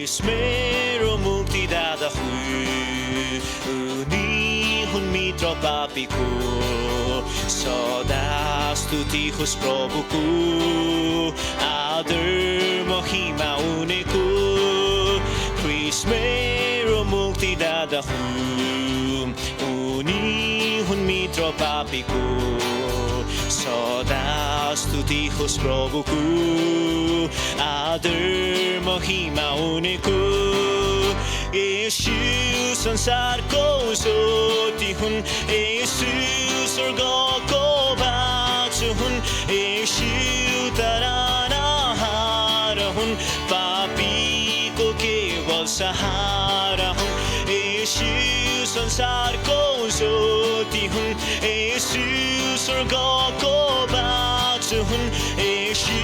Chris मेरो मुक्तिदाता हुन् उनी हुन् मित्र पापीको सदा स्तुति होस् प्रभुको आदर महिमा उनको Chris मेरो मुक्तिदाता हुन् उनी हुन् मित्र पापीको सदा स्तुति होस् प्रभुको आदर महिमा उनको येशू संसारको ज्योति हुन् येशू स्वर्गको बाटो हुन् येशू तारनहार हुन् पापीको केवल सहारा हुन् येशू संसारको ज्योति हुन् येशू स्वर्गको बाटो हुन् येशू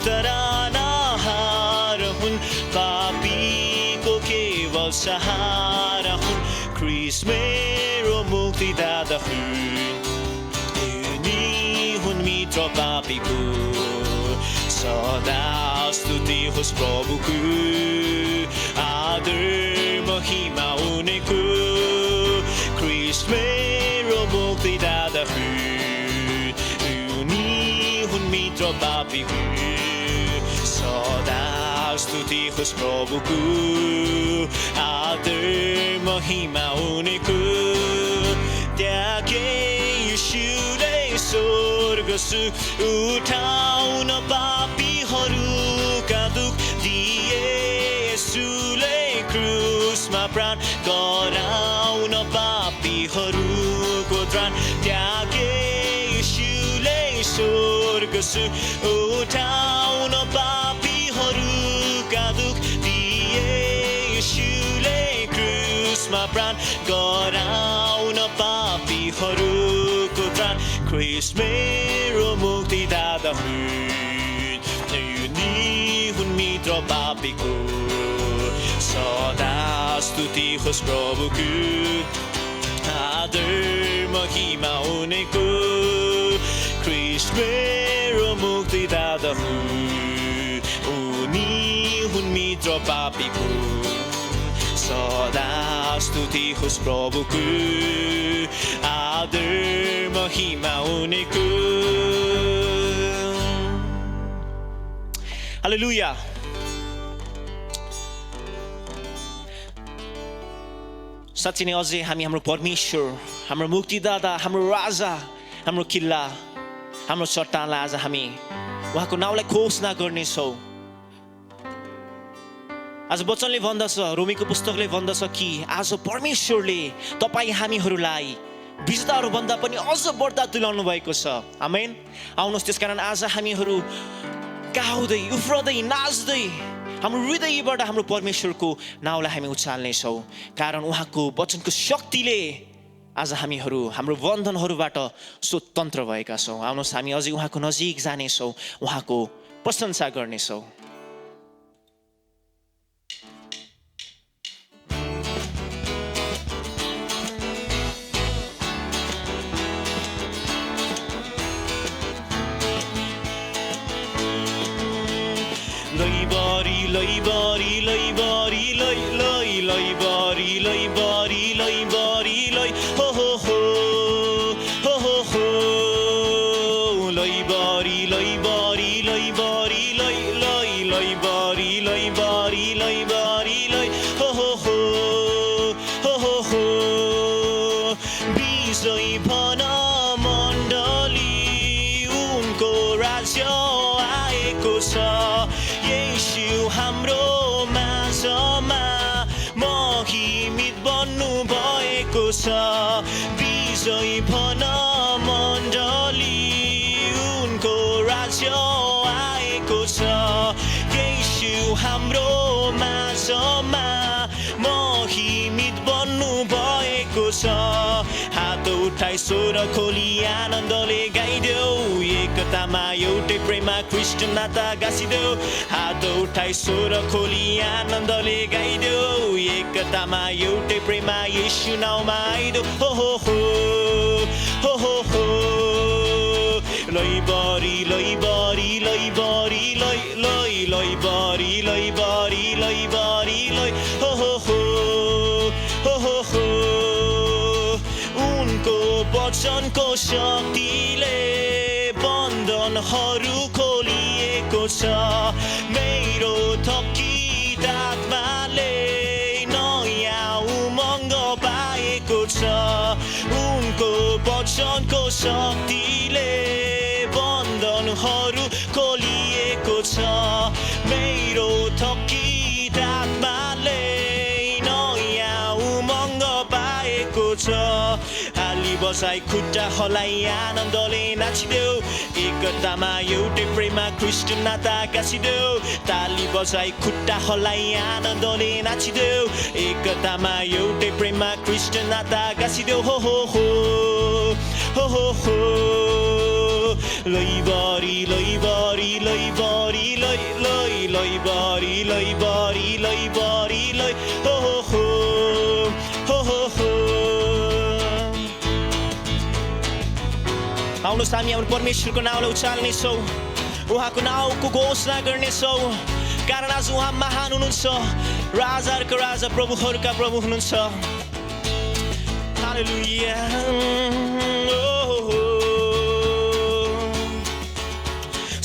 तारनहार हुन् पापीको केवल सहारा हुन् Chris मेरो मुक्तिदाता हुन् उनी हुन् मित्र पापीको सदा स्तुति होस् प्रभुको आदर महिमा उनको Chris मेरो मुक्तिदाता हुन् उनी हुन् मित्र पापीको सदा स्तुति होस् प्रभुको आदर महिमा उनको त्यागे येशूले स्वर्ग उठाउन पापीहरूका दुख दिए येशूले क्रुसमा प्राण गराउन पापीहरूको त्राण त्यागे येशूले स्वर्ग उठाउन पापीहरूका दुख दिए येशूले क्रुसमा प्राण गराउन पापीहरूको त्राण Chris मेरो मुक्तिदाता हुन् उनी हुन् मित्र पापीको सदा स्तुति होस् प्रभुको आदर महिमा उनको Chris मेरो मुक्तिदाता हुन् उनी हुन् मित्र पापीको सदा स्तुति होस् प्रभुको आदर महिमा उनको हालेलुया साँच्चै नै अझै हामी हाम्रो परमेश्वर हाम्रो मुक्तिदाता हाम्रो राजा हाम्रो किल्ला हाम्रो चट्टानलाई आज हामी उहाँको नाउँलाई घोषणा गर्नेछौँ आज वचनले भन्दछ रोमीको पुस्तकले भन्दछ कि आज परमेश्वरले तपाईँ हामीहरूलाई विजेताहरू भन्दा पनि अझ बढ्ता तुल्याउनु भएको छ आमेन आउनुहोस् त्यसकारण आज हामीहरू गाउँदै उफ्रदै नाच्दै हाम्रो हृदयबाट हाम्रो परमेश्वरको नाउँलाई हामी उचाल्नेछौँ कारण उहाँको वचनको शक्तिले आज हामीहरू हाम्रो बन्धनहरूबाट स्वतन्त्र भएका छौँ आउनुहोस् हामी अझै उहाँको नजिक जानेछौँ उहाँको प्रशंसा गर्नेछौँ विजय भन मण्डली उनको राज्य आएको छ येशू हाम्रो माझमा महिमित बन्नु भएको छ हात उठाई स्वर खोली आनन्दले गाइदेऊ एकतामा एउटै प्रेममा ख्रीष्ट नाता गाँसिदेऊ हात उठाई स्वर खोली आनन्दले गाइदेऊ एकतामा एउटै प्रेममा येशू नाउँमा आइदेऊ हो हो हो हो हो हो लैबरी लैबरी लैबरी लै लै लैबरी लैबरी लैबरी वचनको शक्तिले बन्धनहरू खोलिएको छ मेरो थकित आत्माले नयाँ उमङ्ग पाएको छ उनको वचनको शक्तिले बन्धनहरू खोलिएको छ मेरो थकित आत्माले नयाँ उमङ्ग पाएको छ हाली बसाई खुट्टा हलाई आनन्दले नाचिदेऊ एकतामा एउटै प्रेममा ख्रीष्ट नाता गाँसिदेऊ ताली बजाई खुट्टा हलाई आनन्दले नाचिदेऊ एकतामा एउटै प्रेममा ख्रीष्ट नाता गाँसिदेऊ हो हो हो हो हो हो लैबरी लैबरी लैबरी लै लै लैबरी लैबरी लैबरी लै हो हो हो हो हो हो आउनुहोस् हामी हाम्रो परमेश्वरको नाउँलाई उचाल्नेछौँ उहाँको नाउँको घोषणा गर्नेछौँ कारण आज उहाँ महान हुनुहुन्छ राजाहरूको राजा प्रभुहरूका प्रभु हुनुहुन्छ हालेलुया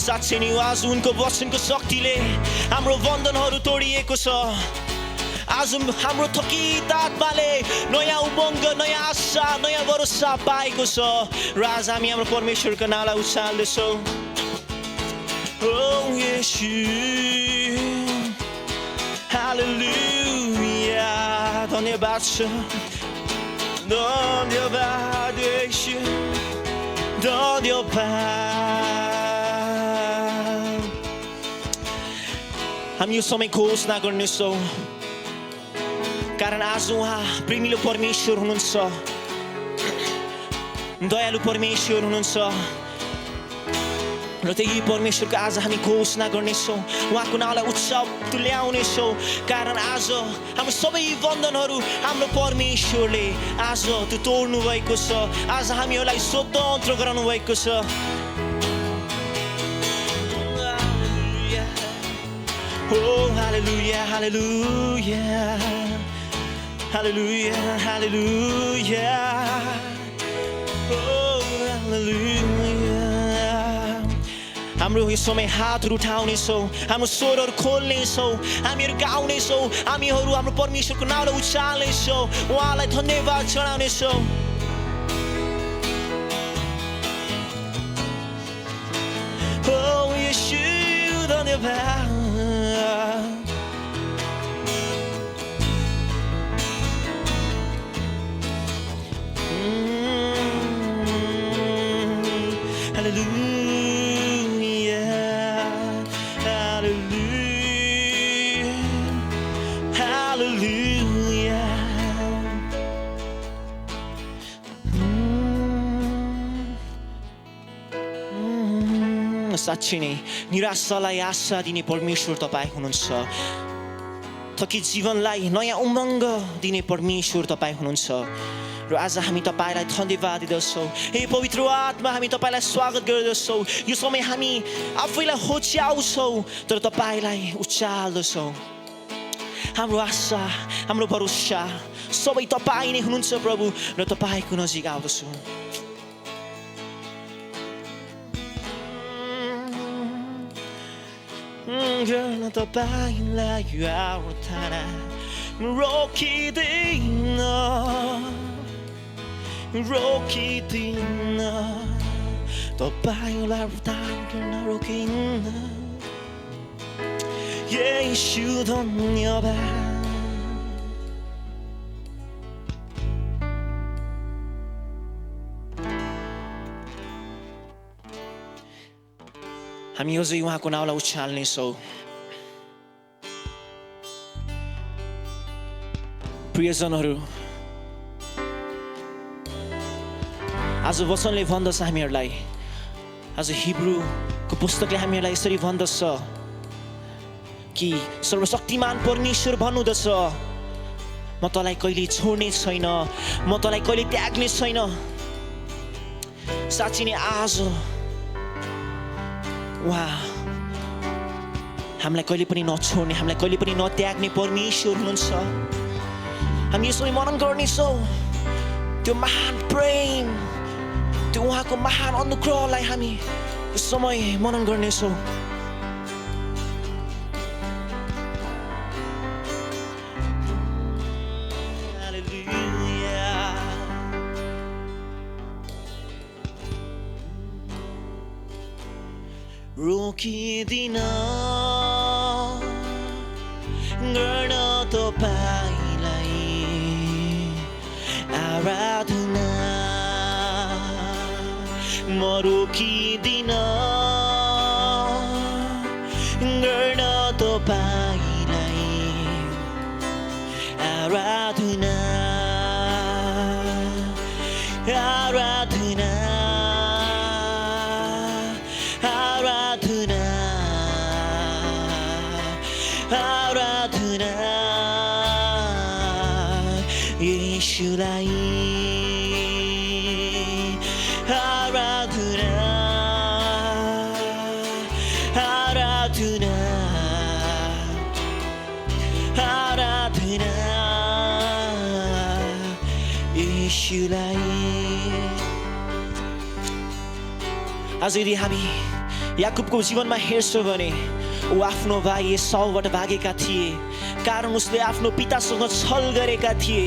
साँच्चै नि आज उनको वचनको शक्तिले हाम्रो बन्धनहरू तोडिएको छ आज हाम्रो थकित आत्माले नयाँ उमङ्ग नयाँ आशा नयाँ भरोसा पाएको छ र आज हामी हाम्रो परमेश्वरको नाउँलाई उचाल्दैछौँ ओ येशू हालेलुया धन्यवाद छ धन्यवाद येशू धन्यवाद हामी यो समय घोषणा गर्नेछौँ कारण आज उहाँ प्रेमिलो परमेश्वर हुनुहुन्छ दयालु परमेश्वर हुनुहुन्छ र त्यही परमेश्वरको आज हामी घोषणा गर्नेछौँ उहाँको नाउँलाई उत्सव तुल्याउनेछौँ कारण आज हाम्रो सबै बन्धनहरू हाम्रो परमेश्वरले आज त्यो तोड्नु भएको छ आज हामीहरूलाई स्वतन्त्र गराउनु भएको छ Oh hallelujah hallelujah hallelujah hallelujah oh hallelujah हाम्रो यो समय हातहरू उठाउनेछौँ हाम्रो स्वरहरू खोल्नेछौँ हामीहरू गाउनेछौँ हामीहरू हाम्रो परमेश्वरको नाउँलाई उचाल्नेछौँ उहाँलाई धन्यवाद चढाउनेछौँ oh येशू धन्यवाद साँच्चै नै निराशालाई आशा दिने परमेश्वर तपाईँ हुनुहुन्छ थकित जीवनलाई नयाँ उमङ्ग दिने परमेश्वर तपाईँ हुनुहुन्छ र आज हामी तपाईलाई धन्यवाद दिँदछौँ हे पवित्र आत्मा हामी तपाईलाई स्वागत गर्दछौँ यो समय हामी आफैलाई होच्याउँछौँ तर तपाईलाई उचाल्दछौँ हाम्रो आशा हाम्रो भरोसा सबै तपाईँ नै हुनुहुन्छ प्रभु र तपाईको नजिक आउँदछौँ गर्न तपाईलाई आउँदैन रोकिदिन तपाईँलाई उद्धार गर्न रोकिन्न येशू धन्यवाद हामी अझै उहाँको नाउँलाई उचाल्नेछौँ प्रियजनहरू आज वचनले भन्दछ हामीहरूलाई आज हिब्रूको पुस्तकले हामीहरूलाई यसरी भन्दछ कि सर्वशक्तिमान परमेश्वर भन्नुहुँदछ म तँलाई कहिले छोड्ने छैन म तँलाई कहिले त्याग्ने छैन साँच्चै नै आज उहाँ हामीलाई कहिले पनि नछोड्ने हामीलाई कहिले पनि नत्याग्ने परमेश्वर हुनुहुन्छ हामी यसो मनन गर्नेछौँ त्यो महान प्रेम, त्यो उहाँको महान अनुग्रहलाई हामी यो समय मनन गर्नेछौँ। रोकिदिन गर्न तपाईलाई आराधना, म रोकिदिन गर्न तपाईलाई आराधना, आराधना, आराधना, आराधना येशूलाई, आराधना, आराधना, आराधना येशूलाई। आज यदि हामी याकुबको जीवनमा हेर्छौँ भने ऊ आफ्नो भाइ एसाउबाट भागेका थिए, कारण उसले आफ्नो पितासँग छल गरेका थिए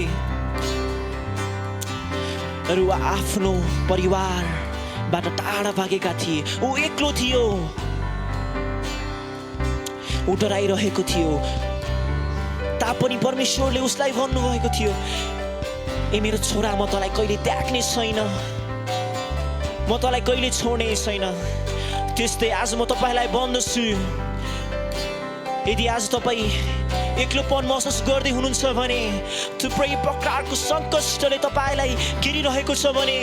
र ऊ आफ्नो परिवारबाट टाढा भागेका थिए। ऊ एक्लो थियो, ऊ डराइरहेको थियो, तापनि परमेश्वरले उसलाई भन्नुभएको थियो, ए मेरो छोरा, म तँलाई कहिले त्याग्ने छैन, म तँलाई कहिले छोड्ने छैन। त्यस्तै आज म तपाईँलाई भन्दछु, यदि आज तपाईँ एक्लोपन महसुस गर्दै हुनुहुन्छ भने, थुप्रै प्रकारको सङ्कटले तपाईँलाई घेरिरहेको छ भने,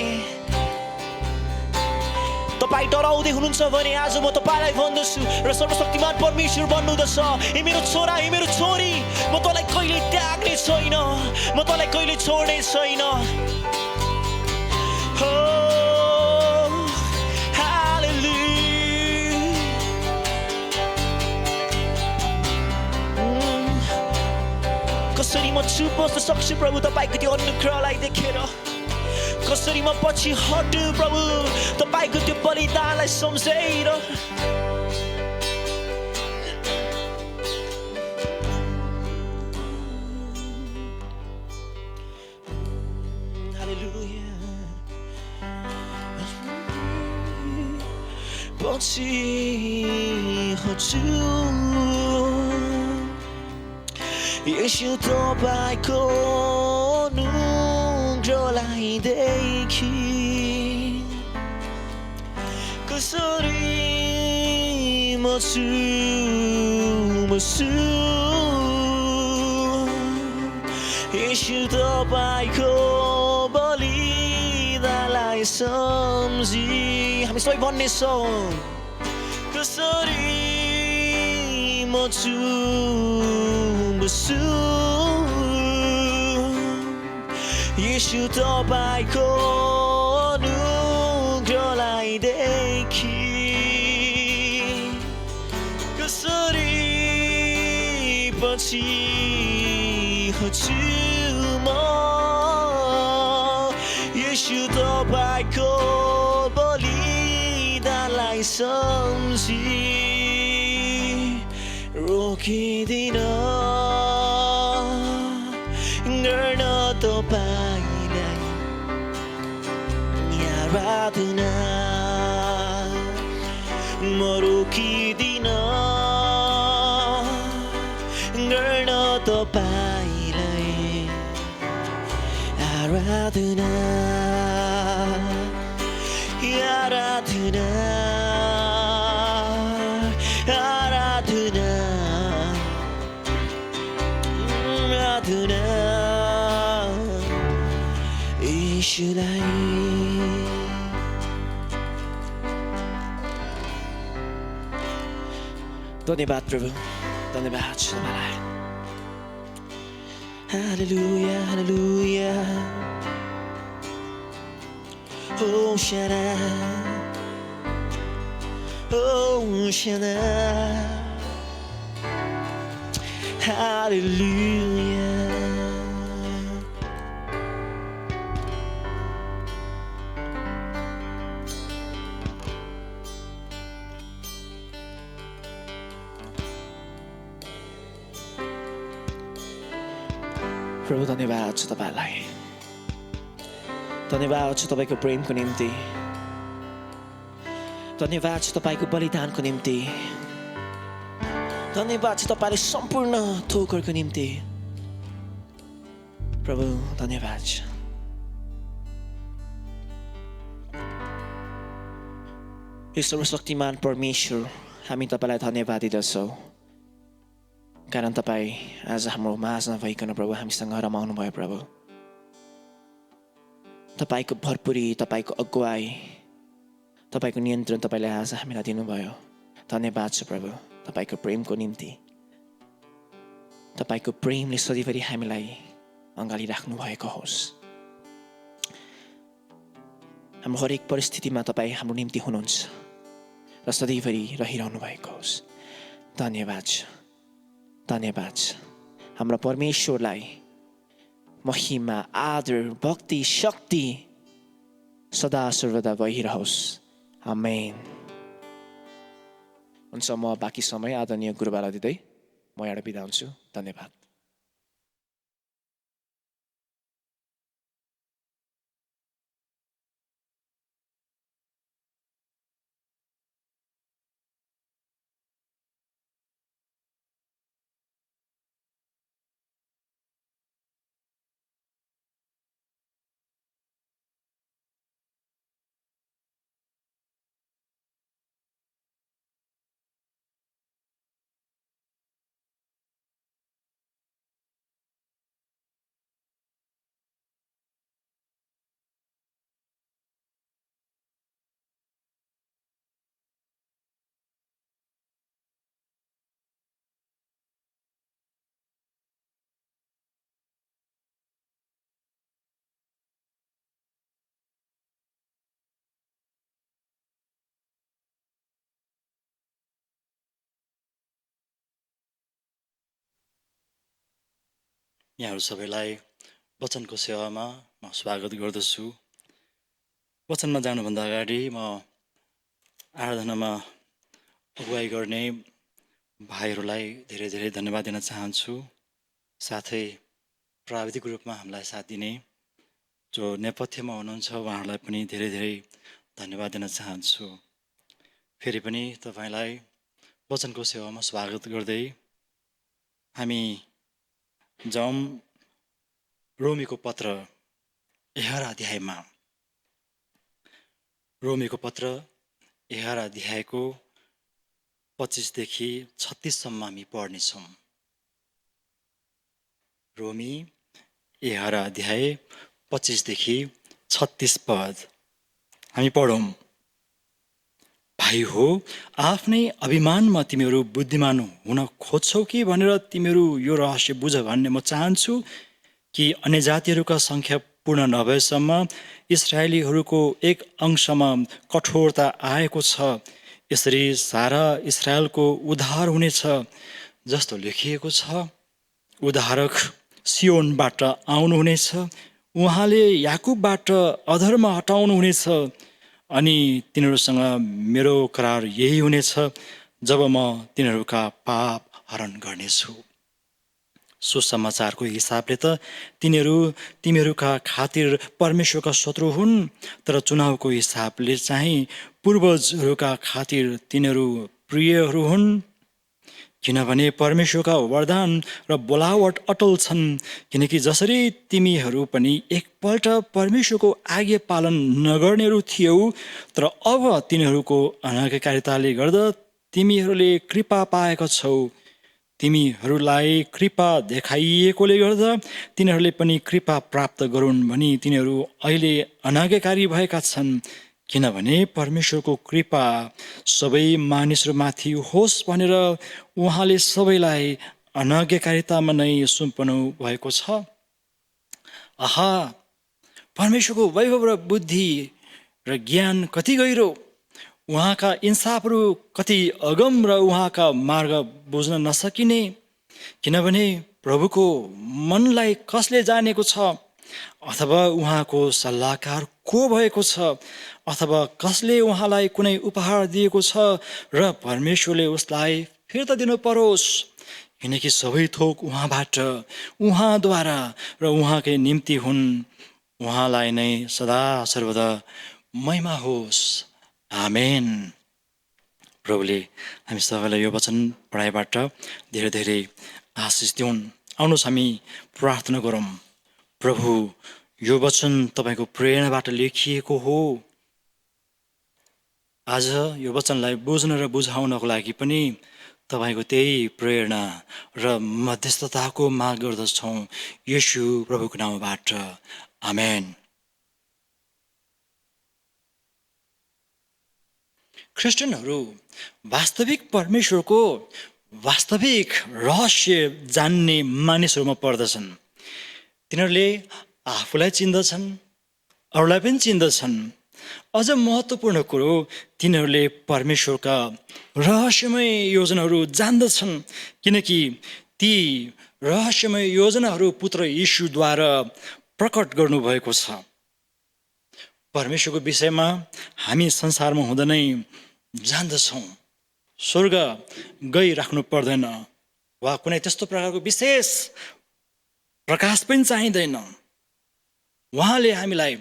तपाईँ डराउँदै हुनुहुन्छ भने आज म तपाईँलाई भन्दछु र सर्वशक्तिमान परमेश्वर भन्नुहुँदछ, ए मेरो छोरा, ए मेरो छोरी, म तँलाई कहिले त्याग्ने छैन, म तँलाई कहिले छोड्ने छैन। कसरी म चुप बस्न सक्छु प्रभु तपाईँको त्यो अनुग्रहलाई देखेर, कसरी म पछि हटु प्रभु तपाईँको त्यो बलिदानलाई सम्झेर। हालेलुया, पछि हटु येशू तपाईको अनुग्रहलाई देखी, कसरी म छु येशू तपाईको बलिदानलाई सम्झी। हामी सबै भन्नेछौँ, कसरी म छु येशू तपाईको अनुग्रहलाई देखी, कसरी पछि हटु म येशू तपाईको बलिदानलाई सम्झी। रोकिदिन गर्न तपाईलाई आराधना, म रोकिदिन गर्न तपाईलाई आराधना, आराधना, आराधना, आराधना येशूलाई। धन्यवाद प्रभु, धन्यवाद तपाईँलाई। हालेलुया, हालेलुया, होशाना, होशाना, हालेलुया। प्रभु धन्यवाद छ तपाईलाई, धन्यवाद छ तपाईको प्रेमको निम्ति, धन्यवाद छ तपाईको बलिदानको निम्ति, धन्यवाद छ तपाईले सम्पूर्ण थोकहरुको निम्ति। प्रभु धन्यवाद छ। हे सर्वशक्तिमान परमेश्वर, हामी तपाईलाई धन्यवाद दिँदछौँ, कारण तपाई आज हाम्रो माझ नभइकन प्रभु हामीसँग रमाउनु भयो। प्रभु तपाईको भरपुरी, तपाईको अगुवाई, तपाईको नियन्त्रण तपाईले आज हामीलाई दिनुभयो। धन्यवाद छ प्रभु तपाईको प्रेमको निम्ति। तपाईको प्रेमले सधैँभरि हामीलाई अगाडि राख्नु भएको होस्। हाम्रो हरेक परिस्थितिमा तपाई हाम्रो निम्ति हुनुहुन्छ र सधैँभरि रहिरहनु भएको होस्। धन्यवाद छ, धन्यवाद छ। हाम्रो परमेश्वरलाई महिमा, आदर, भक्ति, शक्ति सदा सर्वदा भइरहोस्। आमेन। हुन्छ, म बाँकी समय आदरणीय गुरुबालाई दिँदै म यहाँ बिदा हुन्छु। धन्यवाद। यहाँहरू सबैलाई वचनको सेवामा म स्वागत गर्दछु। वचनमा जानुभन्दा अगाडि म आराधनामा अगुवाई गर्ने भाइहरूलाई धेरै धेरै धन्यवाद दिन चाहन्छु। साथै प्राविधिक रूपमा हामीलाई साथ दिने जो नेपथ्यमा हुनुहुन्छ उहाँहरूलाई पनि धेरै धेरै धन्यवाद दिन चाहन्छु। फेरि पनि तपाईँलाई वचनको सेवामा स्वागत गर्दै हामी जाउँ रोमीको पत्र 11 अध्यायमा। रोमीको पत्र 11 अध्यायको 25 देखि 36 सम्म हामी पढ्नेछौँ। रोमी 11 अध्याय 25 देखि 36 पद हामी पढौँ। भाइ हो, आफ्नै अभिमानमा तिमीहरू बुद्धिमान हुन खोज्छौ कि भनेर तिमीहरू यो रहस्य बुझ भन्ने म चाहन्छु कि अन्य जातिहरूका सङ्ख्या पूर्ण नभएसम्म इस्राएलीहरूको एक अंशमा कठोरता आएको छ। यसरी सारा इस्राएलको उद्धार हुनेछ। जस्तो लेखिएको छ, उद्धारक सियोनबाट आउनुहुनेछ, उहाँले याकुबबाट अधर्म हटाउनुहुनेछ। अनि तिनीहरूसँग मेरो करार यही हुनेछ, जब म तिनीहरूका पाप हरण गर्नेछु। सुसमाचारको हिसाबले त तिमीहरूका खातिर परमेश्वरका शत्रु हुन्, तर चुनावको हिसाबले चाहिँ पूर्वजहरूका खातिर तिनीहरू प्रियहरू हुन्। किनभने परमेश्वरका वरदान र बोलावट अटल छन्। किनकि जसरी तिमीहरू पनि एकपल्ट परमेश्वरको आज्ञा पालन नगर्नेहरू थियौ, तर अब तिनीहरूको अनाज्ञाकारिताले गर्दा तिमीहरूले कृपा पाएका छौ। तिमीहरूलाई कृपा देखाइएकोले गर्दा तिनीहरूले पनि कृपा प्राप्त गरून् भनी तिनीहरू अहिले अनाज्ञाकारी भएका छन्। किनभने परमेश्वरको कृपा सबै मानिसहरूमाथि होस् भनेर उहाँले सबैलाई अनाज्ञाकारितामा नै सुम्पनु भएको छ। आहा, परमेश्वरको वैभव र बुद्धि र ज्ञान कति गहिरो, उहाँका इन्साफहरू कति अगम र उहाँका मार्ग बुझ्न नसकिने। किनभने प्रभुको मनलाई कसले जानेको छ, अथवा उहाँको सल्लाहकार को भएको छ, अथवा कसले उहाँलाई कुनै उपहार दिएको छ र परमेश्वरले उसलाई फिर्ता दिनु परोस्। किनकि सबै थोक उहाँबाट, उहाँद्वारा र उहाँकै निम्ति हुन्। उहाँलाई नै सदा सर्वदा महिमा होस्। आमेन। प्रभुले हामी सबैलाई यो वचन पढाइबाट धेरै धेरै आशिष दिउन्। आउनुहोस् हामी प्रार्थना गरौँ। प्रभु, यो वचन तपाईँको प्रेरणाबाट लेखिएको हो। आज यो वचनलाई बुझ्न र बुझाउनको लागि पनि तपाईँको त्यही प्रेरणा र मध्यस्थताको माग गर्दछौँ येशू प्रभुको नामबाट। आमेन। ख्रिस्टियनहरू वास्तविक परमेश्वरको वास्तविक रहस्य जान्ने मानिसहरूमा पर्दछन्। तिनीहरूले आफूलाई चिन्दछन्, अरूलाई पनि चिन्दछन्। अझ महत्त्वपूर्ण कुरो, तिनीहरूले परमेश्वरका रहस्यमय योजनाहरू जान्दछन्, किनकि ती रहस्यमय योजनाहरू पुत्र येशूद्वारा प्रकट गर्नुभएको छ। परमेश्वरको विषयमा हामी संसारमा हुँदा नै जान्दछौँ। स्वर्ग गइराख्नु पर्दैन वा कुनै त्यस्तो प्रकारको विशेष प्रकाश पनि चाहिँदैन। उहाँले हामीलाई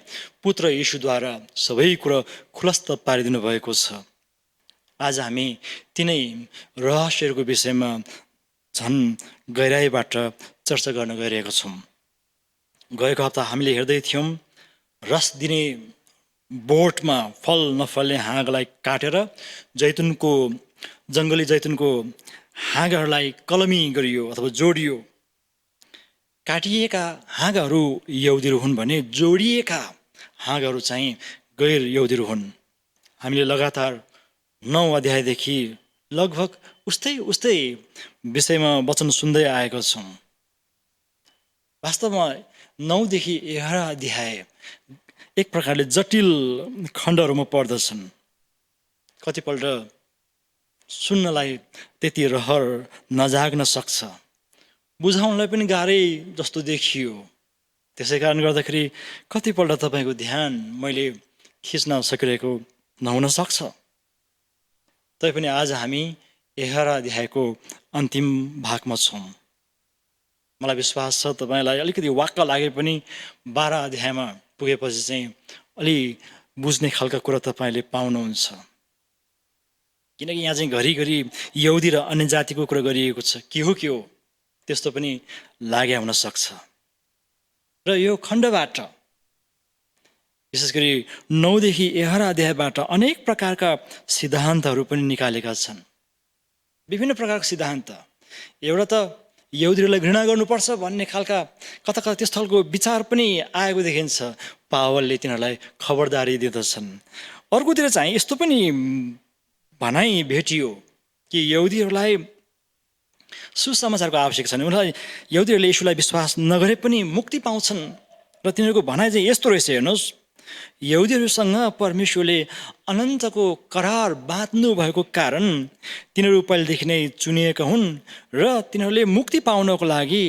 पुत्र येशूद्वारा सबै कुरा खुलस्त पारिदिनु भएको छ। आज हामी तिनै रहस्यहरूको विषयमा झन् गहिराइबाट चर्चा गर्न गइरहेका छौँ। गएको हप्ता हामीले हेर्दै थियौँ, रस दिने बोटमा फल नफल्ने हाँगालाई काटेर जङ्गली जैतुनको हाँगाहरूलाई कलमी गरियो अथवा जोडियो। काटिएका हाँगाहरू यहुदीहरू हुन् भने जोडिएका हाँगाहरू चाहिँ गैर यहुदीहरू हुन्। हामीले लगातार 9 अध्यायदेखि लगभग उस्तै विषयमा वचन सुन्दै आएका छौँ। वास्तवमा 9 देखि 11 अध्याय एक प्रकारले जटिल खण्डहरूमा पर्दछन्। कतिपल्ट सुन्नलाई त्यति रहर नजाग्न सक्छ, बुझाउनलाई पनि गाह्रै जस्तो देखियो। त्यसै कारण गर्दाखेरि कतिपल्ट तपाईँको ध्यान मैले खिच्न सकिरहेको नहुन सक्छ। तैपनि आज हामी 11 अध्यायको अन्तिम भागमा छौँ। मलाई विश्वास छ तपाईँलाई अलिकति वाक्क लागे पनि 12 अध्यायमा पुगेपछि चाहिँ अलि बुझ्ने खालका कुरा तपाईँले पाउनुहुन्छ। किनकि यहाँ चाहिँ घरिघरि यहुदी र अन्य जातिको कुरा गरिएको छ। के हो त्यस्तो पनि लाग्या हुन सक्छ। र यो खण्डबाट विशेष गरी 9 देखि 11 अध्यायबाट अनेक प्रकारका सिद्धान्तहरू पनि निकालेका छन्। विभिन्न प्रकारका सिद्धान्त। एउटा त यहुदीहरूलाई घृणा गर्नुपर्छ भन्ने खालका कता कता त्यस्तो खालको विचार पनि आएको देखिन्छ। पावलले तिनीहरूलाई खबरदारी दिँदछन्। अर्कोतिर चाहिँ यस्तो पनि भनाइ भेटियो कि यहुदीहरूलाई सुसमाचारको आवश्यक छैन। उनीहरूलाई यहुदीहरूले येशूलाई विश्वास नगरे पनि मुक्ति पाउँछन्। र तिनीहरूको भनाइ चाहिँ यस्तो रहेछ, हेर्नुहोस्, यहुदीहरूसँग परमेश्वरले अनन्तको करार बाँध्नु भएको कारण तिनीहरू पहिलेदेखि नै चुनिएका हुन् र तिनीहरूले मुक्ति पाउनको लागि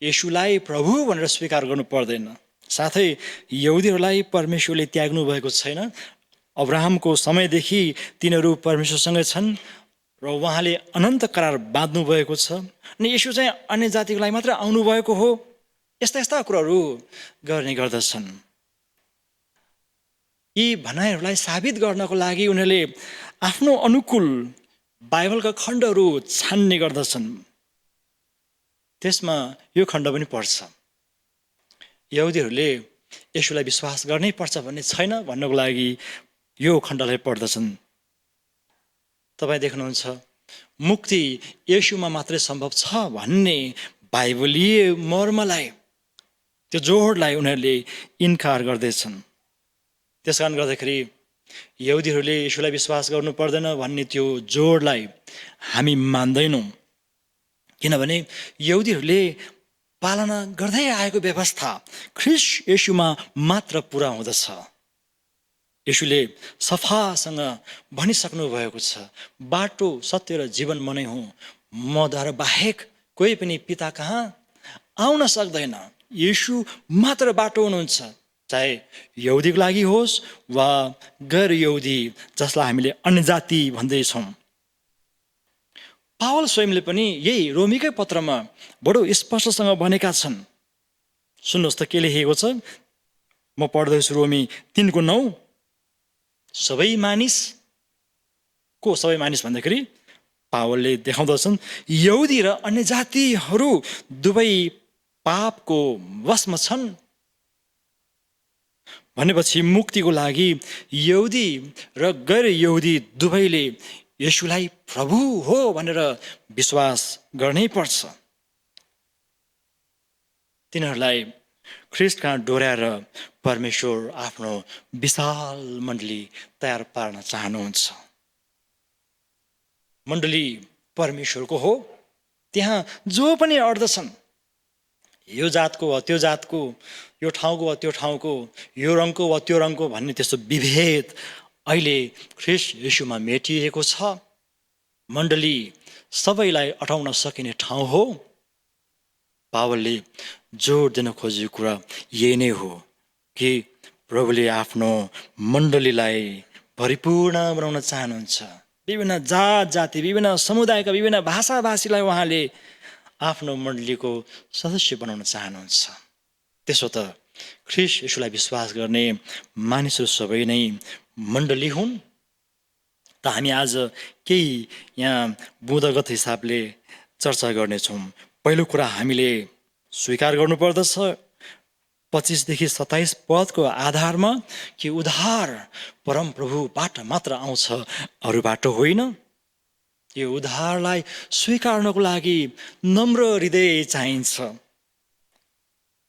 येशूलाई प्रभु भनेर स्वीकार गर्नु पर्दैन। साथै यहुदीहरूलाई परमेश्वरले त्याग्नु भएको छैन। अब्राहमको समयदेखि तिनीहरू परमेश्वरसँगै छन् र उहाँले अनन्त करार बाँध्नु भएको छ। अनि येशू चाहिँ अन्य जातिको लागि मात्र आउनुभएको हो। यस्ता कुराहरू गर्ने गर्दछन्। यी भनाइहरूलाई साबित गर्नको लागि उनीहरूले आफ्नो अनुकूल बाइबलका खण्डहरू छान्ने गर्दछन्। त्यसमा यो खण्ड पनि पर्छ। यहुदीहरूले येशूलाई विश्वास गर्नै पर्छ भन्ने छैन भन्नको लागि यो खण्डलाई पढ्दछन्। तपाईँ देख्नुहुन्छ, मुक्ति येशूमा मात्रै सम्भव छ भन्ने बाइबलीय मर्मलाई, त्यो जोडलाई उनीहरूले इन्कार गर्दैछन्। त्यस कारण गर्दाखेरि यहुदीहरूले येशूलाई विश्वास गर्नु पर्दैन भन्ने त्यो जोडलाई हामी मान्दैनौँ। किनभने यहुदीहरूले पालना गर्दै आएको व्यवस्था ख्रीष्ट येशूमा मात्र पुरा हुँदछ। येशूले सफासँग भनिसक्नु भएको छ, बाटो सत्य र जीवन म नै हुँ, मद्वारा बाहेक कोही पनि पिता कहाँ आउन सक्दैन। येशू मात्र बाटो हुनुहुन्छ, चाहे यहुदीको लागि होस् वा गैर यहुदी, जसलाई हामीले अन्य जाति भन्दैछौँ। पावल स्वयंले पनि यही रोमीकै पत्रमा बडो स्पष्टसँग भनेका छन्। सुन्नुहोस् त के लेखेको छ, म पढ्दैछु रोमी 3:9। सबै मानिस को सबै मानिस भन्दाखेरि पावलले देखाउँदछन् यहुदी र अन्य जातिहरू दुवै पापको वशमा छन् भनेपछि मुक्तिको लागि यहुदी र गैर यहुदी दुवैले येशूलाई प्रभु हो भनेर विश्वास गर्नै पर्छ। तिनीहरूलाई ख्रीष्ट कहाँ डोर्याएर परमेश्वर आफ्नो विशाल मण्डली तयार पार्न चाहनुहुन्छ। मण्डली परमेश्वरको हो, त्यहाँ जो पनि अड्दछन्, यो जातको वा त्यो जातको, यो ठाउँको वा त्यो ठाउँको, यो रङको वा त्यो रङको भन्ने त्यस्तो विभेद अहिले ख्रीष्ट येशूमा मेटिएको छ। मण्डली सबैलाई अटाउन सकिने ठाउँ हो। पावलले जोड दिन खोजेको कुरा यही नै हो कि प्रभुले आफ्नो मण्डलीलाई परिपूर्ण बनाउन चाहनुहुन्छ। विभिन्न जात जाति, विभिन्न समुदायका, विभिन्न भाषाभाषीलाई उहाँले आफ्नो मण्डलीको सदस्य बनाउन चाहनुहुन्छ। त्यसो त ख्रीष्ट येशूलाई विश्वास गर्ने मानिसहरू सबै नै मण्डली हुन्। त हामी आज केही यहाँ बुँदगत हिसाबले चर्चा गर्नेछौँ। पहिलो कुरा हामीले स्वीकार गर्नुपर्दछ 25देखि 27 पदको आधारमा कि उद्धार परमप्रभुबाट मात्र आउँछ, अरूबाट होइन। यो उद्धारलाई स्वीकार्नको लागि नम्र हृदय चाहिन्छ।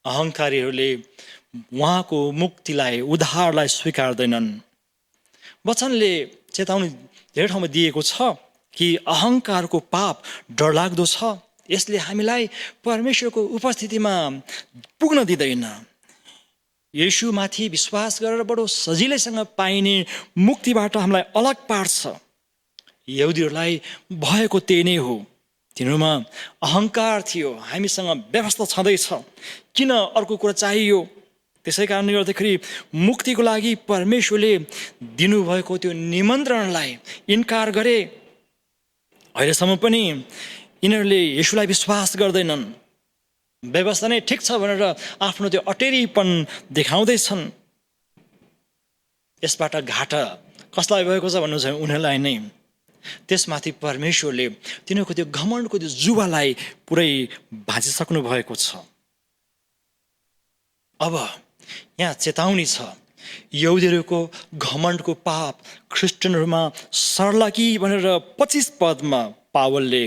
अहङ्कारीहरूले उहाँको मुक्तिलाई, उद्धारलाई स्वीकार्दैनन्। वचनले चेतावनी धेरै ठाउँमा दिएको छ कि अहङ्कारको पाप डरलाग्दो छ, यसले हामीलाई परमेश्वरको उपस्थितिमा पुग्न दिँदैन। येशूमाथि विश्वास गरेर बडो सजिलैसँग पाइने मुक्तिबाट हामीलाई अलग पार्छ। यहुदीहरूलाई भएको त्यही नै हो, तिनीहरूमा अहङ्कार थियो, हामीसँग व्यवस्था छँदैछ, किन अर्को कुरा चाहियो। त्यसै कारणले गर्दाखेरि मुक्तिको लागि परमेश्वरले दिनुभएको त्यो निमन्त्रणलाई इन्कार गरे। अहिलेसम्म पनि यिनीहरूले येशूलाई विश्वास गर्दैनन्, व्यवस्था नै ठिक छ भनेर आफ्नो त्यो अटेरीपन देखाउँदैछन्। यसबाट घाटा कसलाई भएको छ भन्नु छ उनीहरूलाई नै। त्यसमाथि परमेश्वरले तिनीहरूको त्यो घमण्डको त्यो जुवालाई पुरै भाँचिसक्नु भएको छ। अब यहाँ चेतावनी छ, यहुदीहरूको घमण्डको पाप ख्रिस्टियनहरूमा सर्ला कि भनेर 25 पदमा पावलले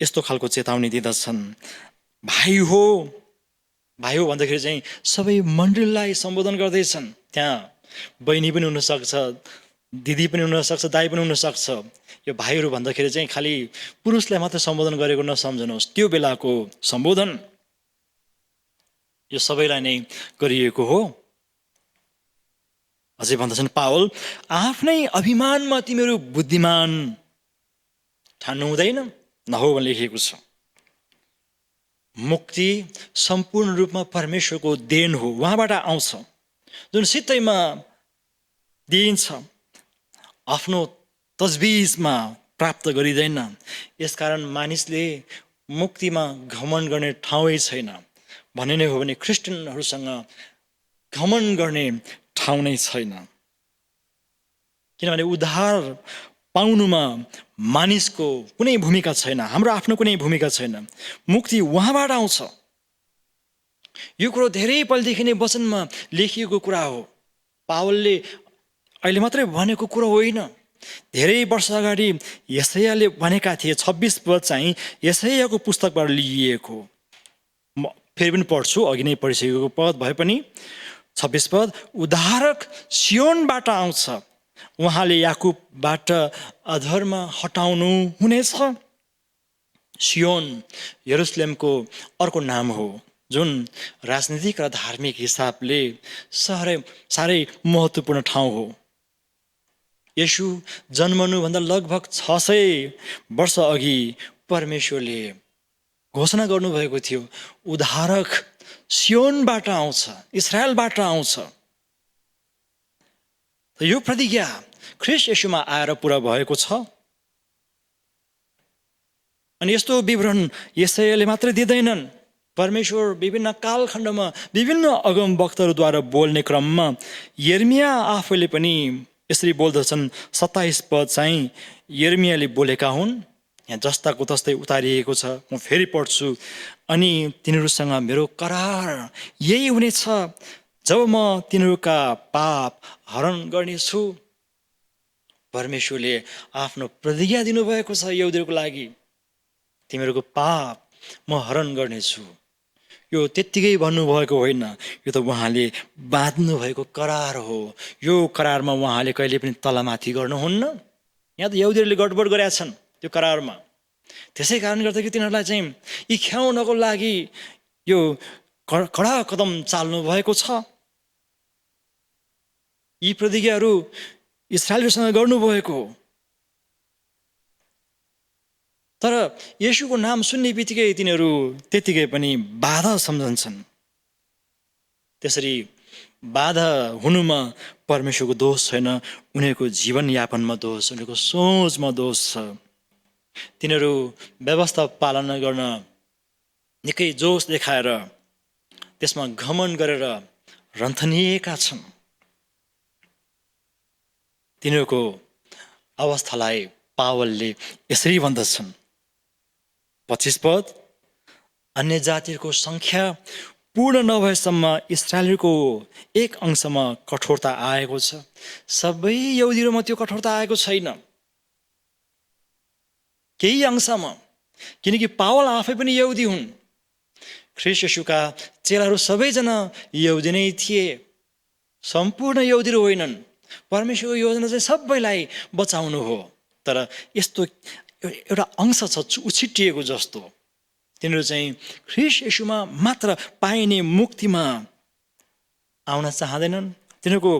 यस्तो खालको चेतावनी दिँदछन्। भाइ हो भन्दाखेरि चाहिँ सबै मण्डलीलाई सम्बोधन गर्दैछन्। त्यहाँ बहिनी पनि हुनसक्छ, दिदी पनि हुनसक्छ, दाइ पनि हुनसक्छ। यो भाइहरू भन्दाखेरि चाहिँ खालि पुरुषलाई मात्र सम्बोधन गरेको नसम्झनुहोस्, त्यो बेलाको सम्बोधन यो सबैलाई नै गरिएको हो। अझै भन्दछन् पावल, आफ्नै अभिमानमा तिमीहरू बुद्धिमान ठान्नु हुँदैन, नहो भने लेखिएको छ। मुक्ति सम्पूर्ण रूपमा परमेश्वरको देन हो, उहाँबाट आउँछ, जुन सित्तैमा दिइन्छ, आफ्नो तजबिजमा प्राप्त गरिँदैन। यसकारण मानिसले मुक्तिमा घमण्ड गर्ने ठाउँै छैन। भन्ने नै हो भने ख्रिस्टियनहरूसँग घमण्ड गर्ने ठाउँ नै छैन। किनभने उद्धार पाउनुमा मानिसको कुनै भूमिका छैन, हाम्रो आफ्नो कुनै भूमिका छैन। मुक्ति उहाँबाट आउँछ। यो कुरो धेरै पल्देखि नै वचनमा लेखिएको कुरा हो। पावलले अहिले मात्रै भनेको कुरो होइन, धेरै वर्ष अगाडि यशायाले भनेका थिए। 26 पद चाहिँ यशायाको पुस्तकबाट लिइएको। म फेरि पनि पढ्छु, अघि नै पढिसकेको पद भए पनि 26 पद, उद्धारक सियोनबाट आउँछ, उहाँले याकुबबाट अधर्म हटाउनु हुनेछ। सियोन यरुशलेमको अर्को नाम हो, जुन राजनीतिक र धार्मिक हिसाबले साह्रै महत्त्वपूर्ण ठाउँ हो। येशू जन्मनुभन्दा लगभग 600 वर्ष अघि परमेश्वरले घोषणा गर्नुभएको थियो, उद्धारक सियोनबाट आउँछ, इस्राएलबाट आउँछ। यो प्रतिज्ञा ख्रीष्ट येशूमा आएर पुरा भएको छ। अनि यस्तो विवरण यशायाले मात्रै दिँदैनन्। परमेश्वर विभिन्न कालखण्डमा विभिन्न अगम वक्ताहरूद्वारा बोल्ने क्रममा यिर्मिया आफैले पनि यसरी बोल्दछन्। 27 पद चाहिँ यिर्मियाले बोलेका हुन्। यहाँ जस्ताको तस्तै उतारिएको छ, म फेरि पढ्छु। अनि तिनीहरूसँग मेरो करार यही हुनेछ, जब म तिनीहरूका पाप हरण गर्नेछु। परमेश्वरले आफ्नो प्रतिज्ञा दिनुभएको छ यहुदीहरूको लागि, तिमीहरूको पाप म हरण गर्नेछु। यो त्यत्तिकै भन्नुभएको होइन, यो त उहाँले बाँध्नु भएको करार हो। यो करारमा उहाँले कहिले पनि तलमाथि गर्नुहुन्न। यहाँ त यहुदीहरूले गडबड गरेका छन् त्यो करारमा। त्यसै कारणले गर्दाखेरि तिनीहरूलाई चाहिँ इख्याउनको लागि यो कडा कदम चाल्नु भएको छ। यी प्रतिज्ञाहरू इस्राएलसँग गर्नुभएको हो। तर येशूको नाम सुन्ने बित्तिकै तिनीहरू त्यतिकै पनि बाधा सम्झन्छन्। त्यसरी बाधा हुनुमा परमेश्वरको दोष छैन, उनीहरूको जीवनयापनमा दोष, उनीहरूको सोचमा दोष छ। तिनीहरू व्यवस्था पालना गर्न निकै जोस देखाएर त्यसमा घमण्ड गरेर रन्थनिएका छन्। तिनीहरूको अवस्थालाई पावलले यसरी भन्दछन्। 25 पद, अन्य जातिहरूको सङ्ख्या पूर्ण नभएसम्म इस्राएलको एक अंशमा कठोरता आएको छ। सबै यहुदीहरूमा त्यो कठोरता आएको छैन, केही अंशमा। किनकि पावल आफै पनि यहुदी हुन्। ख्रीष्ट येशूका चेलाहरू सबैजना यहुदी नै थिए, सम्पूर्ण यहुदीहरू होइनन्। परमेश्वरको योजना चाहिँ सबैलाई बचाउनु हो। तर यस्तो एउटा अंश छ उछिटिएको जस्तो, तिनीहरू चाहिँ ख्रीष्ट येशूमा मात्र पाइने मुक्तिमा आउन चाहँदैनन्। तिनीहरूको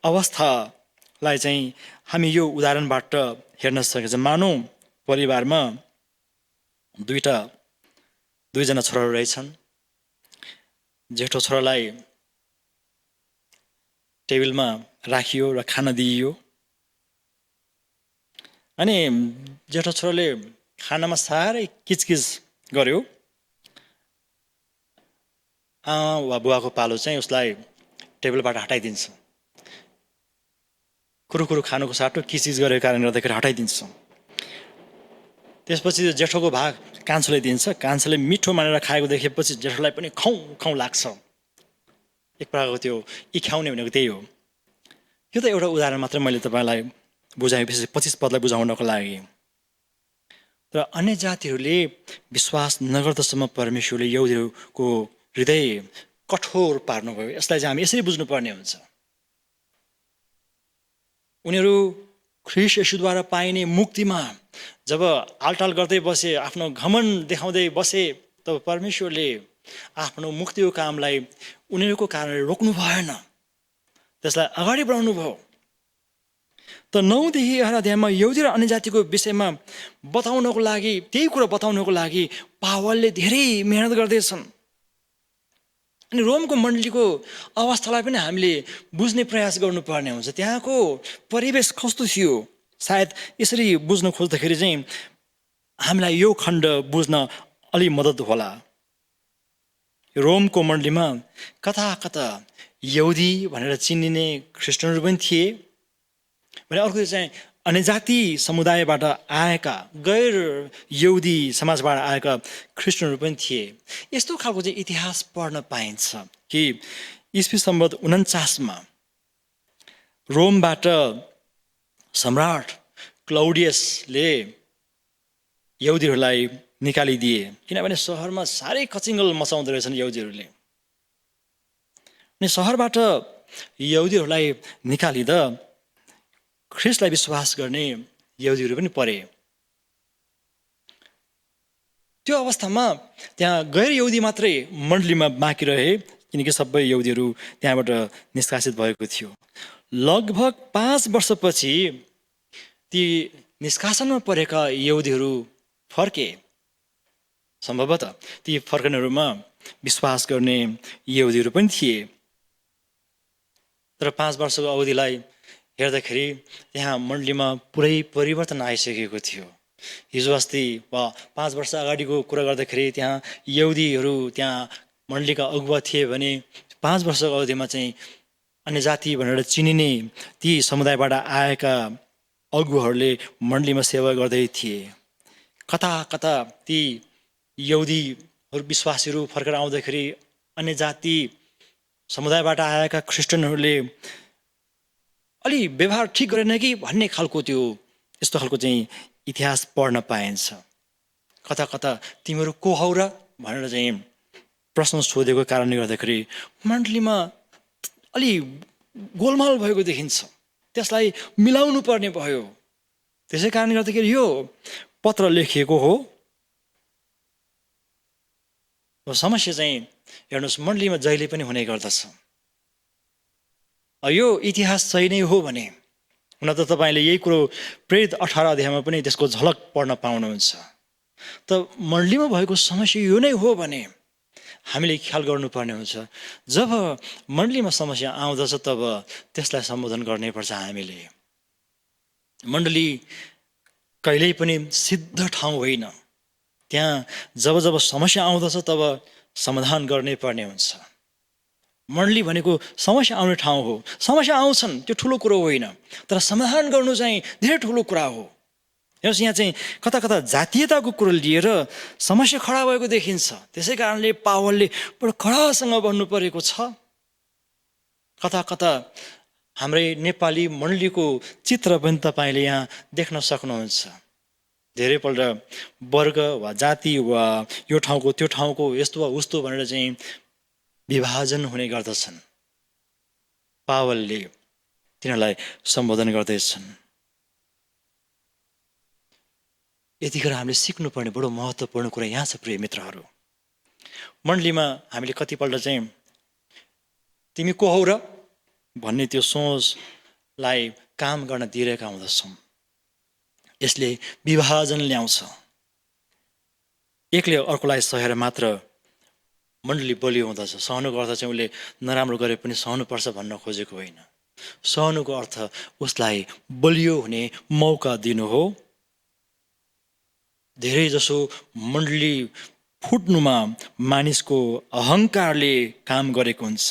अवस्थालाई चाहिँ हामी यो उदाहरणबाट हेर्न सकिन्छ। मानौँ परिवारमा दुईजना छोराहरू रहेछन्। जेठो छोरालाई टेबलमा राखियो र खाना दिइयो। अनि जेठो छोराले खानामा साह्रै किचकिच गर्यो। आमा वा बुवाको पालो चाहिँ उसलाई टेबलबाट हटाइदिन्छ। कुरुकुरु खानुको साटो किचकिच गरेको कारणले गर्दाखेरि हटाइदिन्छ। त्यसपछि जेठोको भाग कान्छोले दिन्छ। कान्छोले मिठो मानेर खाएको देखेपछि जेठोलाई पनि खौँ खौँ लाग्छ। एक प्रकारको त्यो इख्याउने भनेको त्यही हो। यो त एउटा उदाहरण मात्र मैले तपाईँलाई बुझाएपछि 25 पदलाई बुझाउनको लागि। तर अन्य जातिहरूले विश्वास नगर्दासम्म परमेश्वरले यहुदीहरूको हृदय कठोर पार्नुभयो। यसलाई चाहिँ हामी यसरी बुझ्नुपर्ने हुन्छ। उनीहरू ख्रीष्ट येशूद्वारा पाइने मुक्तिमा जब आलटाल गर्दै बसे, आफ्नो घमण्ड देखाउँदै बसे, तब परमेश्वरले आफ्नो मुक्तिको कामलाई उनीहरूको कारणले रोक्नु भएन, त्यसलाई अगाडि बढाउनु भयो। त 9 देखि 11 अध्यायमा यहुदी र अन्य जातिको विषयमा बताउनको लागि, त्यही कुरा बताउनको लागि पावलले धेरै मेहनत गर्दैछन्। अनि रोमको मण्डलीको अवस्थालाई पनि हामीले बुझ्ने प्रयास गर्नुपर्ने हुन्छ। त्यहाँको परिवेश कस्तो थियो, सायद यसरी बुझ्न खोज्दाखेरि चाहिँ हामीलाई यो खण्ड बुझ्न अलि मद्दत होला। रोमको मण्डलीमा कता कता यहुदी भनेर चिनिने ख्रिस्टियनहरू पनि थिए भने, अर्को चाहिँ अन्य जाति समुदायबाट आएका गैर यहुदी समाजबाट आएका ख्रिस्टियनहरू पनि थिए। यस्तो खालको चाहिँ इतिहास पढ्न पाइन्छ कि ईस्वी सम्वत 49 रोमबाट सम्राट क्लौडियसले यहुदीहरूलाई निकालिदिए, किनभने सहरमा साह्रै कचिङ्गल मचाउँदो रहेछन् यहुदीहरूले। अनि सहरबाट यहुदीहरूलाई निकालिँदा ख्रिस्टलाई विश्वास गर्ने यहुदीहरू पनि परे। त्यो अवस्थामा त्यहाँ गैर यहुदी मात्रै मण्डलीमा बाँकी रहे, किनकि सबै यहुदीहरू त्यहाँबाट निष्कासित भएको थियो। लगभग 5 वर्षपछि ती निष्कासनमा परेका यहुदीहरू फर्के। सम्भवतः ती फर्कनेहरूमा विश्वास गर्ने यहुदीहरू पनि थिए। तर 5 वर्षको अवधिलाई हेर्दाखेरि त्यहाँ मण्डलीमा पुरै परिवर्तन आइसकेको थियो। हिजो अस्ति वा 5 वर्ष अगाडिको कुरा गर्दाखेरि त्यहाँ यहुदीहरू त्यहाँ मण्डलीका अगुवा थिए भने 5 वर्षको अवधिमा चाहिँ अन्य जाति भनेर चिनिने ती समुदायबाट आएका अगुवाहरूले मण्डलीमा सेवा गर्दै थिए। कता कता ती यहुदीहरू विश्वासीहरू फर्केर आउँदाखेरि अन्य जाति समुदायबाट आएका क्रिस्चियनहरूले अलि व्यवहार ठिक गरेन कि भन्ने खालको त्यो यस्तो खालको चाहिँ इतिहास पढ्न पाइन्छ। कता कता तिमीहरू को हौ र भनेर चाहिँ प्रश्न सोधेको कारणले गर्दाखेरि मण्डलीमा अलि गोलमाल भएको देखिन्छ, त्यसलाई मिलाउनु पर्ने भयो। त्यसै कारणले गर्दाखेरि यो पत्र लेखिएको हो। समस्या चाहिँ हेर्नुहोस्, मण्डलीमा जहिले पनि हुने गर्दछ। यो इतिहास सही नै हो भने हुन त तपाईँले यही कुरो प्रेरित 18 अध्यायमा पनि त्यसको झलक पढ्न पाउनुहुन्छ। त मण्डलीमा भएको समस्या यो नै हो भने हामीले ख्याल गर्नुपर्ने हुन्छ। जब मण्डलीमा समस्या आउँदछ तब त्यसलाई सम्बोधन गर्नैपर्छ हामीले। मण्डली कहिल्यै पनि सिद्ध ठाउँ होइन। त्यहाँ जब जब समस्या आउँदछ तब समाधान गर्नै पर्ने हुन्छ। मण्डली भनेको समस्या आउने ठाउँ हो। समस्या आउँछन्, त्यो ठुलो कुरो होइन, तर समाधान गर्नु चाहिँ धेरै ठुलो कुरा हो। हेर्नुहोस्, यहाँ चाहिँ कता कता जातीयताको कुरो लिएर समस्या खडा भएको देखिन्छ। त्यसै कारणले पावलले बडो कडासँग भन्नु परेको छ। कता कता हाम्रै नेपाली मण्डलीको चित्र पनि तपाईँले यहाँ देख्न सक्नुहुन्छ। धेरैपल्ट वर्ग वा जाति वा यो ठाउँको त्यो ठाउँको यस्तो वा उस्तो भनेर चाहिँ विभाजन हुने गर्दछन्। पावलले तिनीहरूलाई सम्बोधन गर्दैछन्। यतिखेर हामीले सिक्नुपर्ने बडो महत्त्वपूर्ण कुरा यहाँ छ प्रिय मित्रहरू। मण्डलीमा हामीले कतिपल्ट चाहिँ तिमी को हौ र भन्ने त्यो सोचलाई काम गर्न दिइरहेका हुँदछौँ। यसले विभाजन ल्याउँछ। एकले अर्कोलाई सहेर मात्र मण्डली बलियो हुँदछ। सहनुको अर्थ चाहिँ उसले नराम्रो गरे पनि सहनुपर्छ भन्न खोजेको होइन। सहनुको अर्थ उसलाई बलियो हुने मौका दिनु हो। धेरै जसो मण्डली फुट्नुमा मानिसको अहङ्कारले काम गरेको हुन्छ।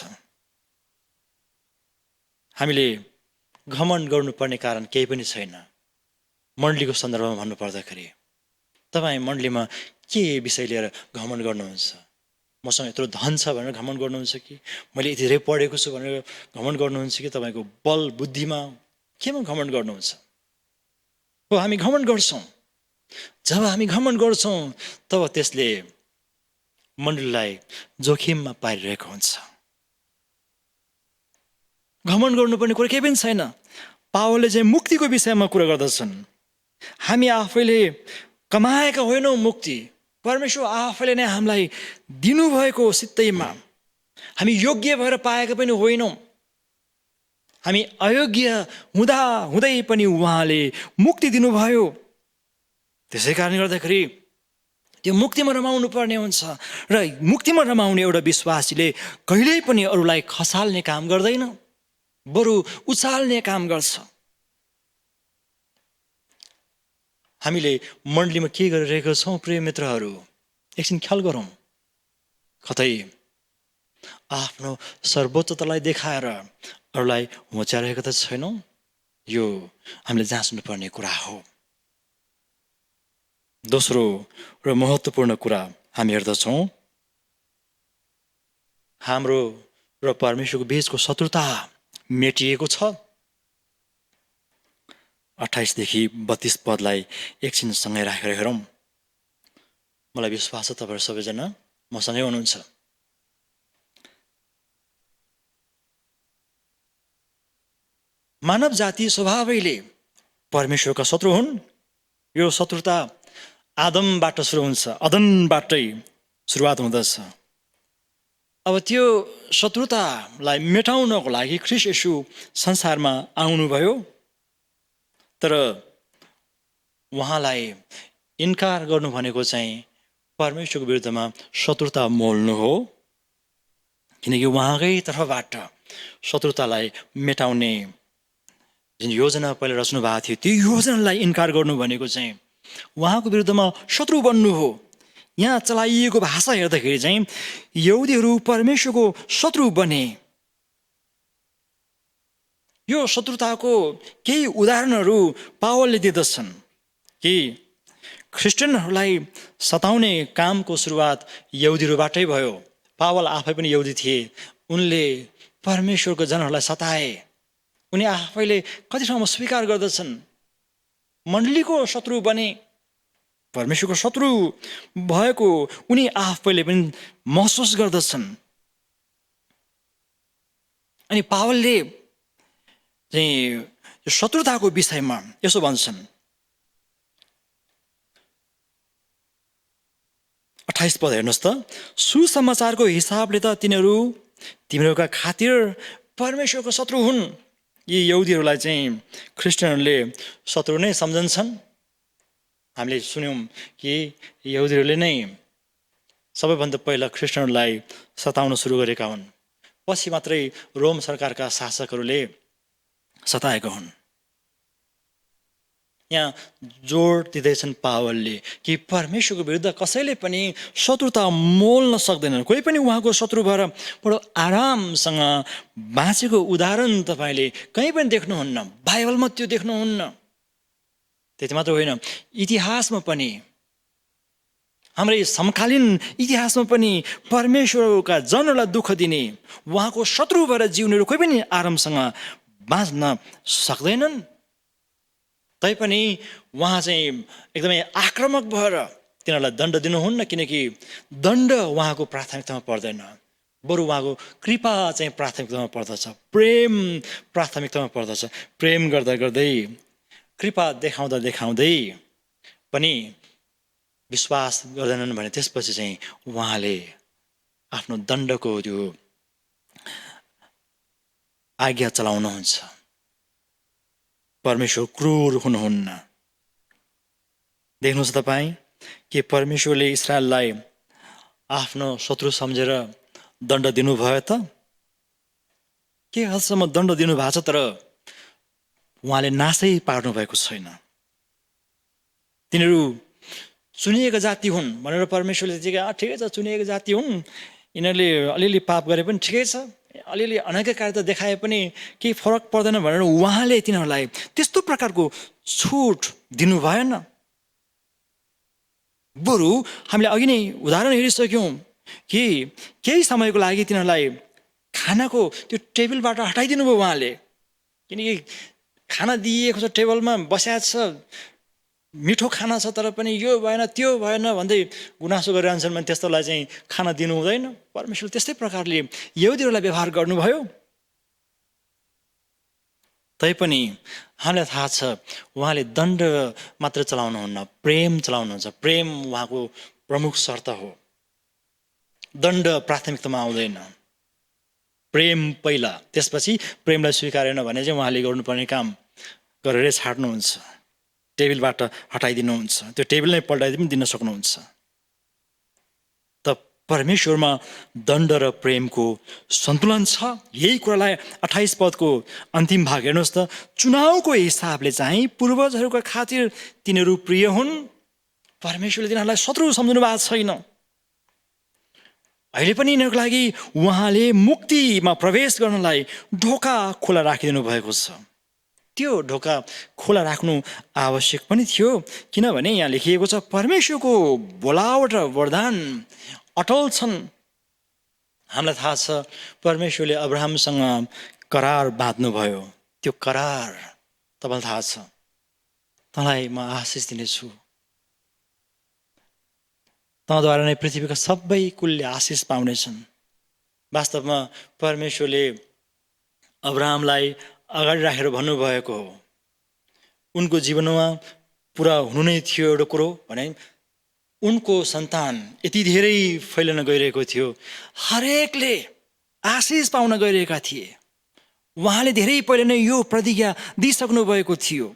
हामीले घमण्ड गर्नुपर्ने कारण केही पनि छैन। मण्डलीको सन्दर्भमा भन्नुपर्दाखेरि तपाईँ मण्डलीमा के विषय लिएर घमण्ड गर्नुहुन्छ? मसँग यत्रो धन छ भनेर घमण्ड गर्नुहुन्छ कि मैले यति धेरै पढेको छु भनेर घमण्ड गर्नुहुन्छ कि तपाईँको बल बुद्धिमा केमा घमण्ड गर्नुहुन्छ? हो, हामी घमण्ड गर्छौँ। जब हामी घमण्ड गर्छौँ तब त्यसले मण्डलीलाई जोखिममा पारिरहेको हुन्छ। घमण्ड गर्नुपर्ने कुरा केही पनि छैन। पावलले चाहिँ मुक्तिको विषयमा कुरा गर्दछन्। हामी आफैले कमाएका होइनौँ मुक्ति, परमेश्वर आफैले नै हामीलाई दिनुभएको सित्तैमा। हामी योग्य भएर पाएका पनि होइनौँ। हामी अयोग्य हुँदा हुँदै पनि उहाँले मुक्ति दिनुभयो। त्यसै कारणले गर्दाखेरि त्यो मुक्तिमा रमाउनु पर्ने हुन्छ। र मुक्तिमा रमाउने एउटा विश्वासीले कहिल्यै पनि अरूलाई खसाल्ने काम गर्दैन, बरु उचाल्ने काम गर्छ। हामीले मण्डलीमा के गरिरहेका छौँ प्रिय मित्रहरू, एकछिन ख्याल गरौँ। कतै आफ्नो सर्वोच्चतालाई देखाएर अरूलाई होच्याइरहेका त छैनौँ? यो हामीले जाँच्नुपर्ने कुरा हो। दोस्रो र महत्त्वपूर्ण कुरा हामी हेर्दछौँ, हाम्रो र परमेश्वरको बीचको शत्रुता मेटिएको छ। 28 देखि 32 पदलाई एकछिन सँगै राखेर हेरौँ। मलाई विश्वास छ तपाईँहरू सबैजना मसँगै हुनुहुन्छ। मानव जाति स्वभावैले परमेश्वरका शत्रु हुन्। यो शत्रुता आदमबाट सुरु हुन्छ, अदनबाटै सुरुवात हुँदछ। अब त्यो शत्रुतालाई मेटाउनको लागि ख्रीष्ट येशू संसारमा आउनुभयो, तर उहाँलाई इन्कार गर्नु भनेको चाहिँ परमेश्वरको विरुद्धमा शत्रुता मोल्नु हो। किनकि उहाँकै तर्फबाट शत्रुतालाई मेटाउने जुन योजना पहिले रच्नु भएको थियो, त्यो योजनालाई इन्कार गर्नु भनेको चाहिँ उहाँको विरुद्धमा शत्रु बन्नु हो। यहाँ चलाइएको भाषा हेर्दाखेरि चाहिँ यहुदीहरू परमेश्वरको शत्रु बने। यो शत्रुताको केही उदाहरणहरू पावलले दिँदछन् कि ख्रिस्टियनहरूलाई सताउने कामको सुरुवात यहुदीहरूबाटै भयो। पावल आफै पनि यहुदी थिए, उनले परमेश्वरको जनहरूलाई सताए। उनी आफैले कति ठाउँमा स्वीकार गर्दछन् मण्डलीको शत्रु बने, परमेश्वरको शत्रु भएको उनी आफैले पनि महसुस गर्दछन्। अनि पावलले चाहिँ यो शत्रुताको विषयमा यसो भन्छन्, 28 पद हेर्नुहोस् त, सुसमाचारको हिसाबले त तिनीहरू तिमीहरूका खातिर परमेश्वरको शत्रु हुन्। यी यहुदीहरूलाई चाहिँ ख्रिस्टियनहरूले शत्रु नै सम्झन्छन्। हामीले सुन्यौँ कि यहुदीहरूले नै सबैभन्दा पहिला ख्रिस्टियनहरूलाई सताउन सुरु गरेका हुन्, पछि मात्रै रोम सरकारका शासकहरूले सताएका हुन्। यहाँ जोड दिँदैछन् पावलले कि परमेश्वरको विरुद्ध कसैले पनि शत्रुता मोल्न सक्दैनन्। कोही पनि उहाँको शत्रु भएर बडो आरामसँग बाँचेको उदाहरण तपाईँले कहीँ पनि देख्नुहुन्न, बाइबलमा त्यो देख्नुहुन्न। त्यति मात्र होइन, इतिहासमा पनि, हाम्रै समकालीन इतिहासमा पनि परमेश्वरका जनहरूलाई दुःख दिने, उहाँको शत्रु भएर जिउनेहरू कोही पनि आरामसँग बाँच्न सक्दैनन्। तैपनि उहाँ चाहिँ एकदमै आक्रामक भएर तिनीहरूलाई दण्ड दिनुहुन्न, किनकि दण्ड उहाँको प्राथमिकतामा पर्दैन, बरु उहाँको कृपा चाहिँ प्राथमिकतामा पर्दछ, प्रेम प्राथमिकतामा पर्दछ। प्रेम गर्दा गर्दै, कृपा देखाउँदा देखाउँदै पनि विश्वास गर्दैनन् भने त्यसपछि चाहिँ उहाँले आफ्नो दण्डको त्यो आज्ञा चलाउनुहुन्छ। परमेश्वर क्रूर हुनुहुन्न। देख्नुहोस् तपाईँ कि परमेश्वरले इस्राएललाई आफ्नो शत्रु सम्झेर दण्ड दिनुभयो त? के हदसम्म दण्ड दिनुभएको छ, तर उहाँले नासै पार्नु भएको छैन। तिनीहरू चुनिएको जाति हुन् भनेर परमेश्वरले ठिकै छ, चुनिएको जाति हुन्, यिनीहरूले अलिअलि पाप गरे पनि ठिकै छ, अलिअलि अनैतिक देखाए पनि केही फरक पर्दैन भनेर उहाँले तिनीहरूलाई त्यस्तो प्रकारको छुट दिनु भएन। बरु हामीले अघि नै उदाहरण हेरिसक्यौँ कि केही समयको लागि तिनीहरूलाई खानाको त्यो टेबलबाट हटाइदिनु भयो उहाँले, किनकि खाना दिइएको छ, टेबलमा बस्या छ, मिठो खाना छ, तर पनि यो भएन त्यो भएन भन्दै गुनासो गरिरहन्छन् भने त्यस्तोलाई चाहिँ खाना दिनु हुँदैन। परमेश्वरले त्यस्तै प्रकारले यहुदीहरूलाई व्यवहार गर्नुभयो। तैपनि हामीलाई थाहा छ उहाँले दण्ड मात्र चलाउनुहुन्न, प्रेम चलाउनुहुन्छ। प्रेम उहाँको प्रमुख शर्त हो। दण्ड प्राथमिकतामा आउँदैन, प्रेम पहिला, त्यसपछि प्रेमलाई स्वीकारेन भने चाहिँ उहाँले गर्नुपर्ने काम गरेरै छाड्नुहुन्छ, टेबलबाट हटाइदिनुहुन्छ, त्यो टेबल नै पल्टाइदिनु दिन सक्नुहुन्छ। त परमेश्वरमा दण्ड र प्रेमको सन्तुलन छ। यही कुरालाई 28 पदको अन्तिम भाग हेर्नुहोस् त, चुनावको हिसाबले चाहिँ पूर्वजहरूका खातिर तिनीहरू प्रिय हुन्, परमेश्वरले तिनीहरूलाई शत्रु सम्झनु भएको छैन। अहिले पनि यिनीहरूको लागि उहाँले मुक्तिमा प्रवेश गर्नलाई ढोका खुला राखिदिनु भएको छ। त्यो ढोका खुला राख्नु आवश्यक पनि थियो, किनभने यहाँ लेखिएको छ परमेश्वरको बोलावट र वरदान अटल छन्। हामीलाई थाहा छ परमेश्वरले अब्राहमसँग करार बाँध्नुभयो। त्यो करार तपाईँलाई थाहा छ, तँलाई म आशिष दिनेछु, तँद्वारा नै पृथ्वीका सबै कुलले आशिष पाउनेछन्। वास्तवमा परमेश्वरले अब्राहमलाई अगाडि राखेर भन्नुभएको हो। उनको जीवनमा पुरा हुनु नै थियो एउटा कुरो भने उनको सन्तान यति धेरै फैलन गइरहेको थियो, हरेकले आशिष पाउन गइरहेका थिए। उहाँले धेरै पहिले नै यो प्रतिज्ञा दिइसक्नु भएको थियो।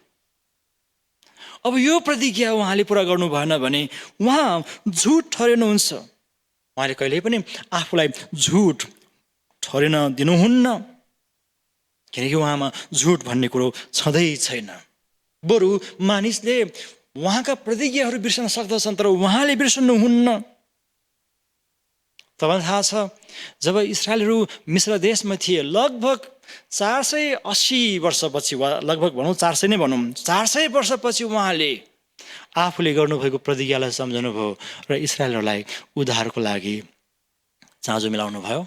अब यो प्रतिज्ञा उहाँले पुरा गर्नु भएन भने उहाँ झुट ठहरिनुहुन्छ। उहाँले कहिल्यै पनि आफूलाई झुट ठहरिन दिनुहुन्न, किनकि उहाँमा झुट भन्ने कुरो छँदै छैन। बरु मानिसले उहाँका प्रतिज्ञाहरू बिर्सन सक्दछन्, तर उहाँले बिर्सन्नुहुन्न। तपाईँलाई थाहा छ, जब इस्राएलहरू मिश्र देशमा थिए, लगभग 480 वर्षपछि, वा लगभग भनौँ 400 नै भनौँ, 400 वर्षपछि उहाँले आफूले गर्नुभएको प्रतिज्ञालाई सम्झनुभयो र इस्राएलहरूलाई उद्धारको लागि चाँजो मिलाउनु भयो।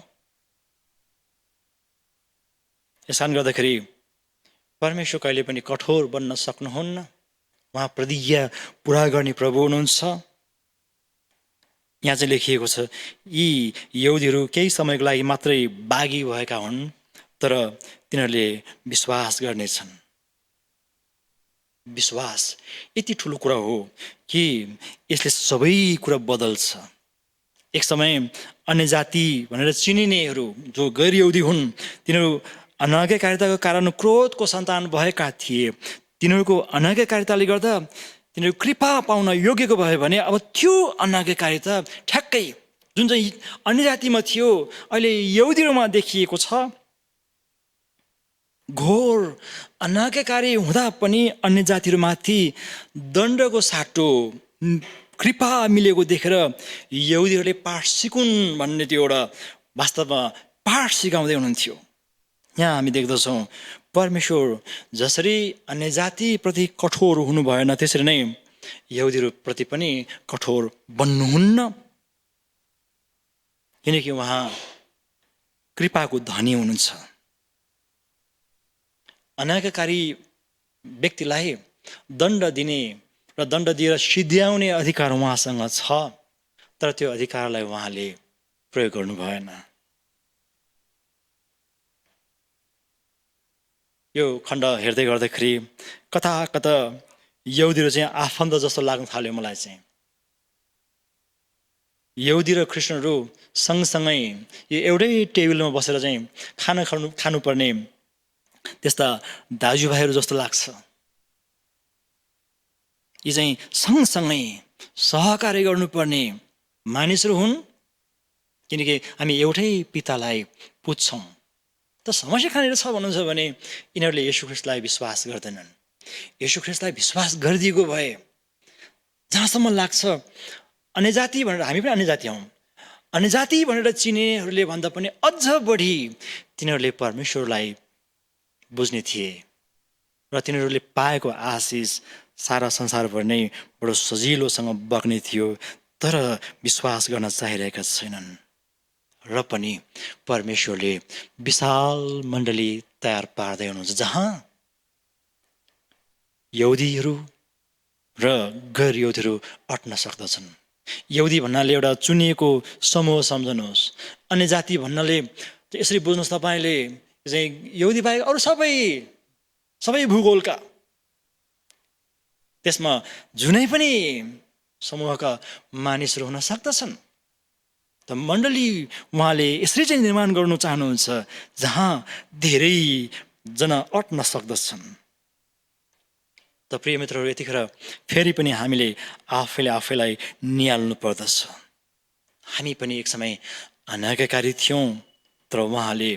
यस कारण गर्दाखेरि परमेश्वर कहिले पनि कठोर बन्न सक्नुहुन्न। उहाँ प्रतिज्ञा पुरा गर्ने प्रभु हुनुहुन्छ। यहाँ चाहिँ लेखिएको छ, यी यहुदीहरू केही समयको लागि मात्रै बागी भएका हुन्, तर तिनीहरूले विश्वास गर्नेछन्। विश्वास यति ठुलो कुरा हो कि यसले सबै कुरा बदल्छ। एक समय अन्य जाति भनेर चिनिनेहरू जो गैर यहुदी हुन्, तिनीहरू अनाज्ञाकारिताको कारण क्रोधको सन्तान भएका थिए। तिनीहरूको अनाज्ञाकारिताले गर्दा तिनीहरू कृपा पाउन योग्यको भयो भने अब त्यो अनाज्ञाकारिता ठ्याक्कै जुन चाहिँ अन्य जातिमा थियो अहिले यहुदीहरूमा देखिएको छ। घोर अनाज्ञाकारी हुँदा पनि अन्य जातिहरूमाथि दण्डको साटो कृपा मिलेको देखेर यहुदीहरूले पाठ सिकुन् भन्ने त्यो एउटा वास्तवमा पाठ सिकाउँदै हुनुहुन्थ्यो। यहाँ हामी देख्दछौँ परमेश्वर जसरी अन्य जातिप्रति कठोर हुनु भएन, त्यसरी नै यहुदीहरूप्रति पनि कठोर बन्नुहुन्न, किनकि उहाँ कृपाको धनी हुनुहुन्छ। अनाज्ञाकारी व्यक्तिलाई दण्ड दिने र दण्ड दिएर सिध्याउने अधिकार उहाँसँग छ, तर त्यो अधिकारलाई उहाँले प्रयोग गर्नु भएन। यो खण्ड हेर्दै गर्दाखेरि कता कता यहुदीहरू चाहिँ आफन्त जस्तो लाग्न थाल्यो मलाई चाहिँ। यहुदी र क्रिस्चियनहरू सँगसँगै यो एउटै टेबलमा बसेर चाहिँ खाना खानुपर्ने त्यस्ता दाजुभाइहरू जस्तो लाग्छ। यी चाहिँ सँगसँगै सहकार्य गर्नुपर्ने मानिसहरू हुन्, किनकि हामी एउटै पितालाई पुज्छौँ। त समस्या कहाँनिर छ भन्नुहुन्छ भने यिनीहरूले येशू ख्रिस्टलाई विश्वास गर्दैनन्। येशू ख्रिस्टलाई विश्वास गरिदिएको भए जहाँसम्म लाग्छ अन्य जाति भनेर, हामी पनि अन्य जाति हौँ, अन्य जाति भनेर चिनेहरूले भन्दा पनि अझ बढी तिनीहरूले परमेश्वरलाई बुझ्ने थिए र तिनीहरूले पाएको आशिष सारा संसारभर नै बडो सजिलोसँग बग्ने थियो, तर विश्वास गर्न चाहिरहेका छैनन्। र पनि परमेश्वरले विशाल मण्डली तयार पार्दै हुनुहुन्छ, जहाँ यहुदीहरू र गैर यहुदीहरू अट्न सक्दछन्। यहुदी भन्नाले एउटा चुनिएको समूह सम्झनुहोस्, अन्य जाति भन्नाले यसरी बुझ्नुहोस् तपाईँले चाहिँ यहुदी बाहेक अरू सबै भूगोलका, त्यसमा जुनै पनि समूहका मानिसहरू हुन सक्दछन्। त मण्डली उहाँले यसरी चाहिँ निर्माण गर्नु चाहनुहुन्छ जहाँ धेरैजना अट्न सक्दछन्। त प्रिय मित्रहरू, यतिखेर फेरि पनि हामीले आफैलाई निहाल्नु पर्दछ। हामी पनि एक समय अनाज्ञाकारी थियौँ, तर उहाँले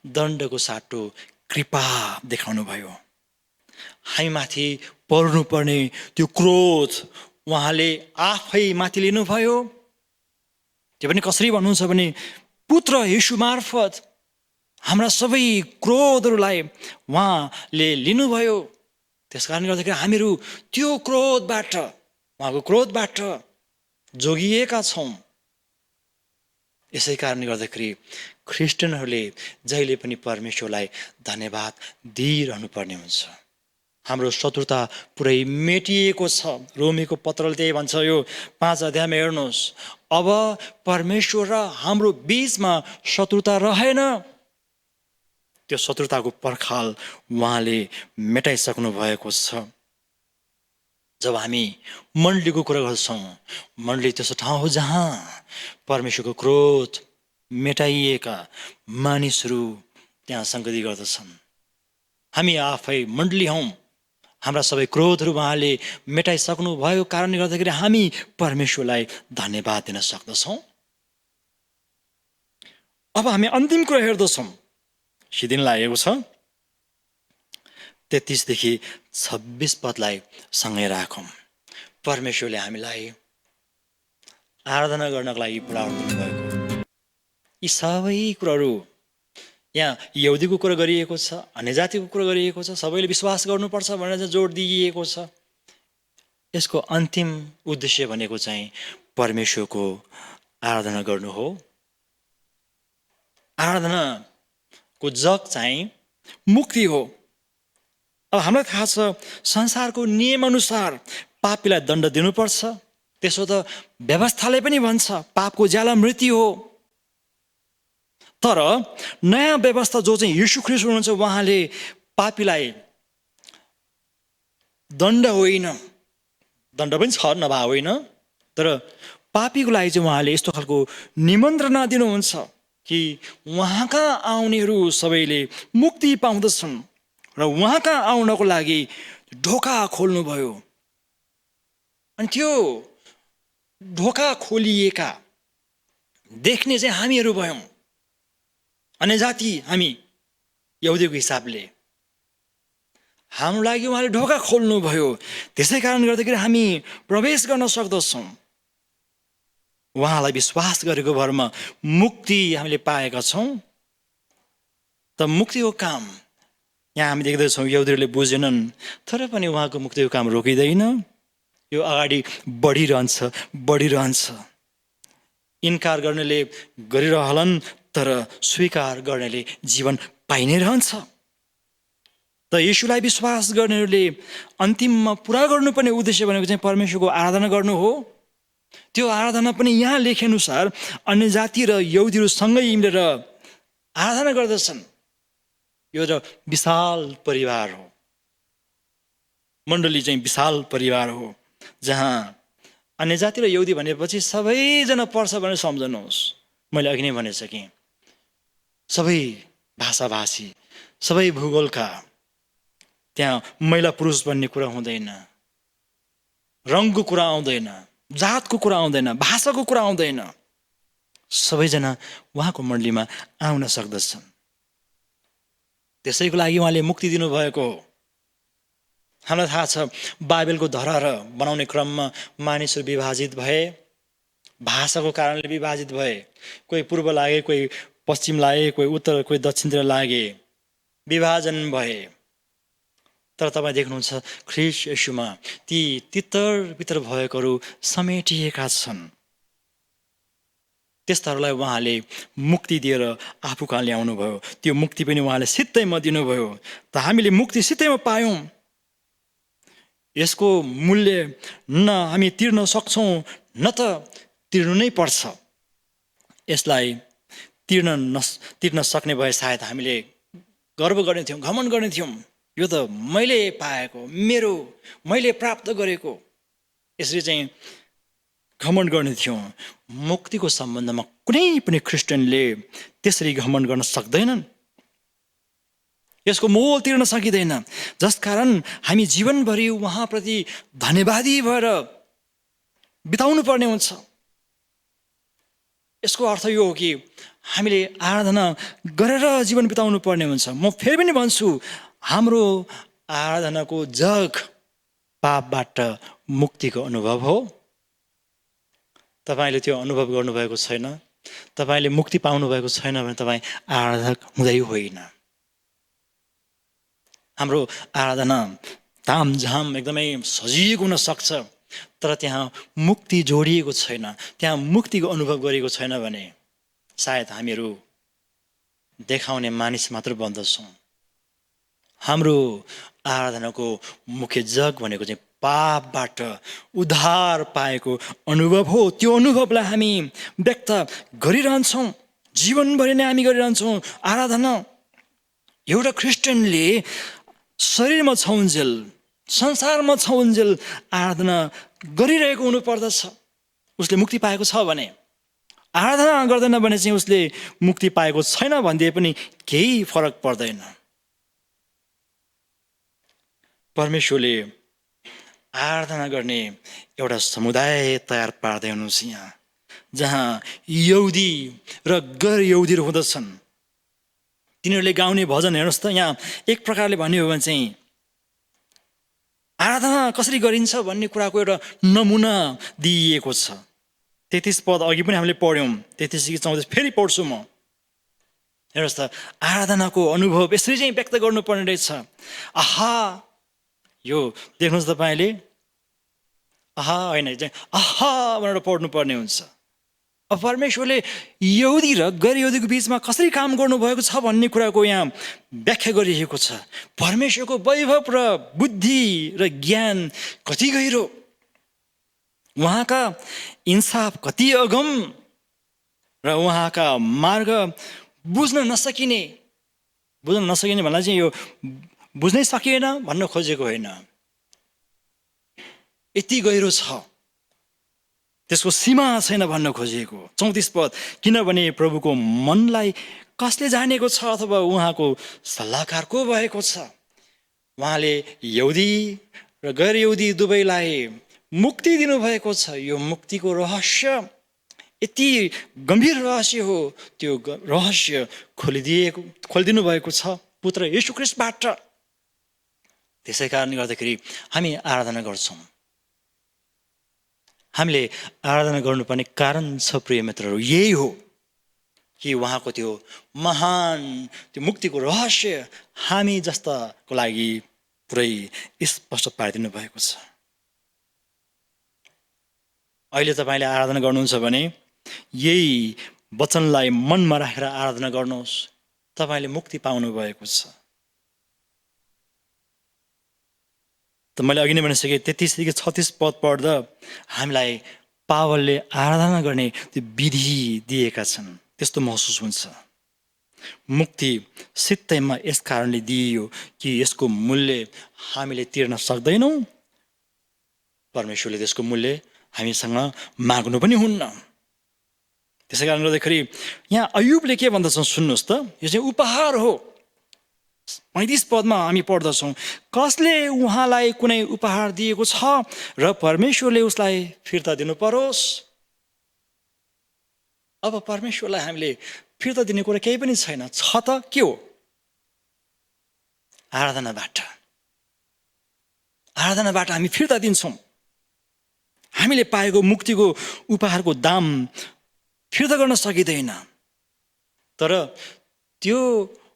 दण्डको साटो कृपा देखाउनु भयो। हामीमाथि पर्नुपर्ने त्यो क्रोध उहाँले आफै माथि लिनुभयो। त्यो पनि कसरी भन्नुहुन्छ भने पुत्र येशू मार्फत हाम्रा सबै क्रोधहरूलाई उहाँले लिनुभयो। त्यस कारणले गर्दाखेरि हामीहरू त्यो क्रोधबाट, उहाँको क्रोधबाट जोगिएका छौँ। यसै कारणले गर्दाखेरि क्रिस्चियनहरूले जहिले पनि परमेश्वरलाई धन्यवाद दिइरहनु पर्ने हुन्छ। हाम्रो शत्रुता पुरै मेटिएको छ। रोमीको पत्रले त्यही भन्छ, यो 5 अध्यायमा हेर्नुहोस्, अब परमेश्वर र हाम्रो बीचमा शत्रुता रहेन। त्यो शत्रुताको पर्खाल उहाँले मेटाइसक्नु भएको छ। जब हामी मण्डलीको कुरा गर्छौँ, मण्डली त्यस्तो ठाउँ हो जहाँ परमेश्वरको क्रोध मेटाइएका मानिसहरू त्यहाँ सङ्गति गर्दछन्। हामी आफै मण्डली हौँ। हाम्रा सबै क्रोधहरू उहाँले मेटाइसक्नु भएको कारणले गर्दाखेरि हामी परमेश्वरलाई धन्यवाद दिन सक्दछौँ। अब हामी अन्तिम कुरा हेर्दछौँ, सिदिन लागेको छ। 33 देखि 26 पदलाई सँगै राखौँ। परमेश्वरले हामीलाई आराधना गर्नको लागि बोलाउनु भएको। यी सबै कुराहरू यहाँ यहुदीको कुरा गरिएको छ, अन्य जातिको कुरा गरिएको छ, सबैले विश्वास गर्नुपर्छ भनेर चाहिँ जोड दिइएको छ। यसको अन्तिम उद्देश्य भनेको चाहिँ परमेश्वरको आराधना गर्नु हो। आराधनाको जग चाहिँ मुक्ति हो। अब हामीलाई थाहा छ संसारको नियमअनुसार पापीलाई दण्ड दिनुपर्छ। त्यसो त व्यवस्थाले पनि भन्छ पापको ज्याला मृत्यु हो। तर नयाँ व्यवस्था जो चाहिँ यीशु ख्रीष्ट हुनुहुन्छ, उहाँले पापीलाई दण्ड होइन, दण्ड पनि छ नभए होइन, तर पापीको लागि चाहिँ उहाँले यस्तो खालको निमन्त्रणा दिनुहुन्छ कि उहाँ कहाँ आउनेहरू सबैले मुक्ति पाउँदछन् र उहाँ कहाँ आउनको लागि ढोका खोल्नुभयो। अनि त्यो ढोका खोलिएका देख्ने चाहिँ हामीहरू भयौँ, अन्य जाति हामी यहुदीको हिसाबले। हाम्रो लागि उहाँले ढोका खोल्नुभयो। त्यसै कारण गर्दाखेरि हामी प्रवेश गर्न सक्दछौँ। उहाँलाई विश्वास गरेको भरमा मुक्ति हामीले पाएका छौँ। त मुक्तिको काम यहाँ हामी देख्दैछौँ यहुदीहरूले बुझेनन्, तर पनि उहाँको मुक्तिको काम रोकिँदैन। यो अगाडि बढिरहन्छ। इन्कार गर्नेले गरिरहलान्, तर स्वीकार गर्नेले जीवन पाइ नै रहन्छ। त यीशुलाई विश्वास गर्नेहरूले अन्तिममा पुरा गर्नुपर्ने उद्देश्य भनेको चाहिँ परमेश्वरको आराधना गर्नु हो। त्यो आराधना पनि यहाँ लेखेअनुसार अन्य जाति र यहुदीहरू सँगै मिलेर आराधना गर्दछन्। यो एउटा विशाल परिवार हो, मण्डली चाहिँ विशाल परिवार हो, जहाँ अन्य जाति र यहुदी भनेपछि सबैजना पर्छ भनेर सम्झनुहोस्। मैले अघि नै भनिसकेँ, सबै भाषाभाषी, सबै भूगोलका। त्यहाँ महिला पुरुष भन्ने कुरा हुँदैन, रङको कुरा आउँदैन, जातको कुरा आउँदैन, भाषाको कुरा आउँदैन। सबैजना उहाँको मण्डलीमा आउन सक्दछन्। त्यसैको लागि उहाँले मुक्ति दिनुभएको हो। हामीलाई थाहा छ बाइबलको धराहरा बनाउने क्रममा मानिसहरू विभाजित भए, भाषाको कारणले विभाजित भए। कोही पूर्व लागे, कोही पश्चिम लागे, कोही उत्तर, कोही दक्षिणतिर लागे, विभाजन भए। तर तपाईँ देख्नुहुन्छ ख्रीष्ट येशूमा ती तितर बितर भएकोहरू समेटिएका छन्। त्यस्ताहरूलाई उहाँले मुक्ति दिएर आफू कहाँ ल्याउनु भयो। त्यो मुक्ति पनि उहाँले सित्तैमा दिनुभयो। त हामीले मुक्ति सित्तैमा पायौँ। यसको मूल्य न हामी तिर्न सक्छौँ, न त तिर्नु नै पर्छ। यसलाई तिर्न सक्ने भए सायद हामीले गर्व गर्ने थियौँ, घमण्ड गर्ने थियौँ। यो त मैले पाएको, मैले प्राप्त गरेको, यसरी चाहिँ घमण्ड गर्ने थियौँ। मुक्तिको सम्बन्धमा कुनै पनि क्रिस्चियनले त्यसरी घमण्ड गर्न सक्दैनन्। यसको मोल तिर्न सकिँदैन। जसकारण हामी जीवनभरि उहाँप्रति धन्यवादी भएर बिताउनु पर्ने हुन्छ। यसको अर्थ यो हो कि हामीले आराधना गरेर जीवन बिताउनु पर्ने हुन्छ। म फेरि पनि भन्छु, हाम्रो आराधनाको जग पापबाट मुक्तिको अनुभव हो। तपाईँले त्यो अनुभव गर्नुभएको छैन, तपाईँले मुक्ति पाउनुभएको छैन भने तपाईँ आराधक हुँदै होइन। हाम्रो आराधना तामझाम एकदमै सजिलो हुन सक्छ, तर त्यहाँ मुक्ति जोडिएको छैन, त्यहाँ मुक्तिको अनुभव गरेको छैन भने सायद हामीहरू देखाउने मानिस मात्र बन्दछौँ। हाम्रो आराधनाको मुख्य जग भनेको चाहिँ पापबाट उद्धार पाएको अनुभव हो। त्यो अनुभवलाई हामी व्यक्त गरिरहन्छौँ, जीवनभरि नै हामी गरिरहन्छौँ आराधना। एउटा क्रिस्चियनले शरीरमा छौन्जेल, संसारमा छौन्जेल आराधना गरिरहेको हुनुपर्दछ। उसले मुक्ति पाएको छ भने। आराधना गर्दैन भने चाहिँ उसले मुक्ति पाएको छैन भनिदिए पनि केही फरक पर्दैन। परमेश्वरले आराधना गर्ने एउटा समुदाय तयार पार्दै हुनुहुन्छ यहाँ, जहाँ यहुदी र गैर यहुदीहरू हुँदछन्। तिनीहरूले गाउने भजन हेर्नुहोस् त, यहाँ एक प्रकारले भन्यो भने चाहिँ आराधना कसरी गरिन्छ भन्ने कुराको एउटा नमुना दिइएको छ। 33 पद अघि पनि हामीले पढ्यौँ, 33 कि 34 फेरि पढ्छु म। हेर्नुहोस् त, आराधनाको अनुभव यसरी चाहिँ व्यक्त गर्नुपर्ने रहेछ। आहा, यो देख्नुहोस् तपाईँले, आहा होइन चाहिँ आहा भनेर पढ्नुपर्ने हुन्छ। अब परमेश्वरले यहुदी र गैर यहुदीको बिचमा कसरी काम गर्नुभएको छ भन्ने कुराको यहाँ व्याख्या गरिएको छ। परमेश्वरको वैभव र बुद्धि र ज्ञान कति गहिरो, उहाँका इन्साफ कति अगम र उहाँका मार्ग बुझ्न नसकिने भन्दा चाहिँ यो बुझ्नै सकिएन भन्न खोजेको होइन, यति गहिरो छ, त्यसको सीमा छैन भन्न खोजिएको। 34 पद, किनभने प्रभुको मनलाई कसले जानेको छ अथवा उहाँको सल्लाहकार को भएको छ। उहाँले यहुदी र गैर यहुदी दुवैलाई मुक्ति दिनुभएको छ। यो मुक्तिको रहस्य यति गम्भीर रहस्य हो, त्यो रहस्य खोलिदिनु भएको छ पुत्र येशू ख्रीष्टबाट। त्यसै कारणले गर्दाखेरि हामी आराधना गर्छौँ। हामीले आराधना गर्नुपर्ने कारण छ प्रिय मित्रहरू, यही हो कि उहाँको त्यो महान त्यो मुक्तिको रहस्य हामी जस्ताको लागि पुरै स्पष्ट पारिदिनु भएको छ। अहिले तपाईँले आराधना गर्नुहुन्छ भने यही वचनलाई मनमा राखेर आराधना गर्नुहोस्, तपाईँले मुक्ति पाउनु भएको छ। त मैले अघि नै भनिसकेँ, 33 कि 36 पद पढ्दा हामीलाई पावलले आराधना गर्ने त्यो विधि दिएका छन्, त्यस्तो महसुस हुन्छ। मुक्ति सित्तैमा यस कारणले दिइयो कि यसको मूल्य हामीले तिर्न सक्दैनौँ, परमेश्वरले त्यसको मूल्य हामीसँग माग्नु पनि हुन्न। त्यसै कारणले गर्दाखेरि यहाँ अयुबले के भन्दछन् सुन्नुहोस् त, यो चाहिँ उपहार हो। 35 पदमा हामी पढ्दछौँ, कसले उहाँलाई कुनै उपहार दिएको छ र परमेश्वरले उसलाई फिर्ता दिनु परोस्। अब परमेश्वरलाई हामीले फिर्ता दिने कुरा केही पनि छैन, छ त के हो, आराधनाबाट हामी फिर्ता दिन्छौँ। हामीले पाएको मुक्तिको उपहारको दाम फिर्ता गर्न सकिँदैन, तर त्यो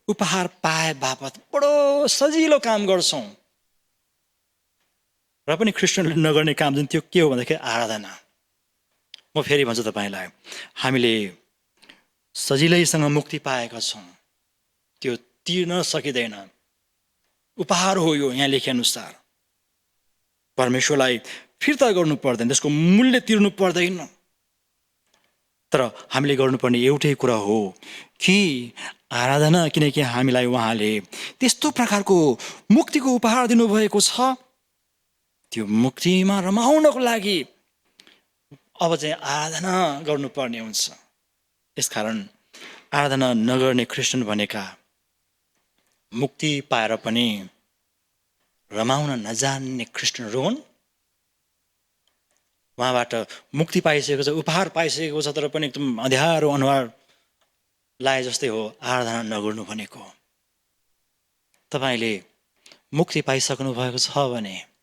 उपहार पाए बापत बडो सजिलो काम गर्छौँ र पनि ख्रिस्टियनले नगर्ने काम जुन त्यो के हो भन्दाखेरि आराधना। म फेरि भन्छु तपाईँलाई, हामीले सजिलैसँग मुक्ति पाएका छौँ, त्यो तिर्न सकिँदैन, उपहार हो यो। यहाँ लेखे अनुसार परमेश्वरलाई फिर्ता गर्नु पर्दैन, त्यसको मूल्य तिर्नु पर्दैन, तर हामीले गर्नुपर्ने एउटै कुरा हो कि आराधना, किनकि हामीलाई उहाँले त्यस्तो प्रकारको मुक्तिको उपहार दिनुभएको छ, त्यो मुक्तिमा रमाउनको लागि अब चाहिँ आराधना गर्नुपर्ने हुन्छ। यसकारण आराधना नगर्ने ख्रिस्टियन भनेका मुक्ति पाएर पनि रमाउन नजान्ने ख्रिस्टियनहरू हुन्। उहाँबाट मुक्ति पाइसकेको छ, उपहार पाइसकेको छ, तर पनि एकदम अँध्यारो अनुहार लाए जस्तै हो आराधना नगर्नु भनेको। तपाईँले मुक्ति पाइसक्नु भएको छ भने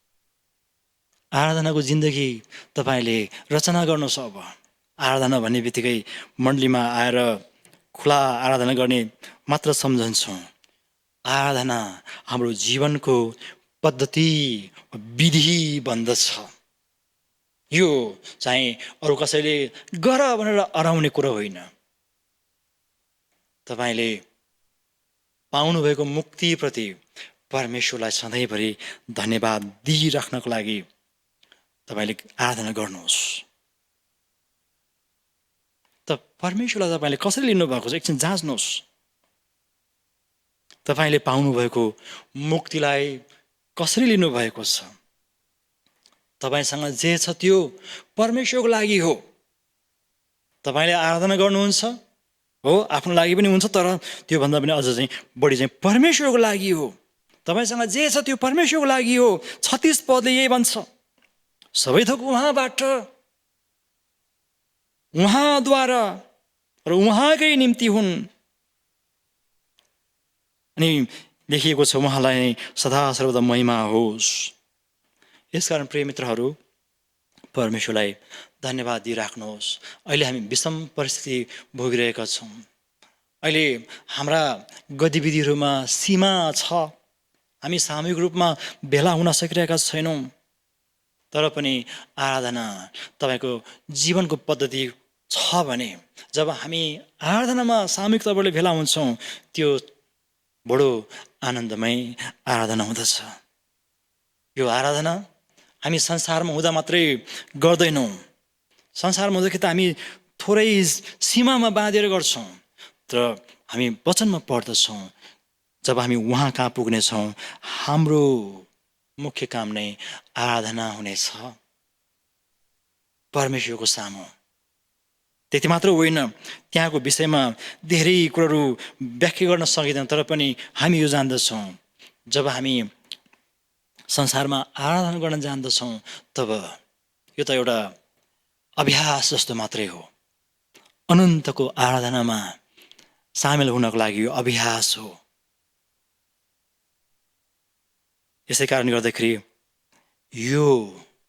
आराधनाको जिन्दगी तपाईँले रचना गर्नुहोस्। अब आराधना भन्ने बित्तिकै मण्डलीमा आएर खुला आराधना गर्ने मात्र सम्झन्छौँ। आराधना हाम्रो जीवनको पद्धति विधि बन्दछ। यो चाहिँ अरू कसैले गर भनेर अराउने कुरा होइन। तपाईँले पाउनुभएको मुक्तिप्रति परमेश्वरलाई सधैँभरि धन्यवाद दिइराख्नको लागि तपाईँले आराधना गर्नुहोस्। त परमेश्वरलाई तपाईँले कसरी लिनुभएको छ एकछिन जाँच्नुहोस्। तपाईँले पाउनुभएको मुक्तिलाई कसरी लिनुभएको छ। तपाईँसँग जे छ त्यो परमेश्वरको लागि हो। तपाईँले आराधना गर्नुहुन्छ हो, आफ्नो लागि पनि हुन्छ, तर त्योभन्दा पनि अझ चाहिँ बढी चाहिँ परमेश्वरको लागि हो। तपाईँसँग जे छ त्यो परमेश्वरको लागि हो। 36 पदले यही भन्छ, सबै थोक उहाँबाट, उहाँद्वारा र उहाँकै निम्ति हुन्। अनि लेखिएको छ, उहाँलाई सदा सर्वदा महिमा होस्। यसकारण प्रिय मित्रहरू, परमेश्वरलाई धन्यवाद दिइराख्नुहोस्। अहिले हामी विषम परिस्थिति भोगिरहेका छौँ। अहिले हाम्रा गतिविधिहरूमा सीमा छ। हामी सामूहिक रूपमा भेला हुन सकिरहेका छैनौँ। तर पनि आराधना तपाईँको जीवनको पद्धति छ भने, जब हामी आराधनामा सामूहिक तौरले भेला हुन्छौँ, त्यो बडो आनन्दमय आराधना हुँदछ। यो आराधना हामी संसारमा हुँदा मात्रै गर्दैनौँ। संसारमा हुँदाखेरि त हामी थोरै सीमामा बाँधेर गर्छौँ, तर हामी वचनमा पढ्दछौँ। जब हामी उहाँ कहाँ पुग्नेछौँ, हाम्रो मुख्य काम नै आराधना हुनेछ परमेश्वरको सामु। त्यति मात्र होइन, त्यहाँको विषयमा धेरै कुराहरू व्याख्या गर्न सकिँदैन, तर पनि हामी यो जान्दछौँ, जब हामी संसारमा आराधना गर्न जान्दछौँ, तब यो त एउटा अभ्यास जस्तो मात्रै हो। अनन्तको आराधनामा सामेल हुनको लागि यो अभ्यास हो। यसै कारणले गर्दाखेरि यो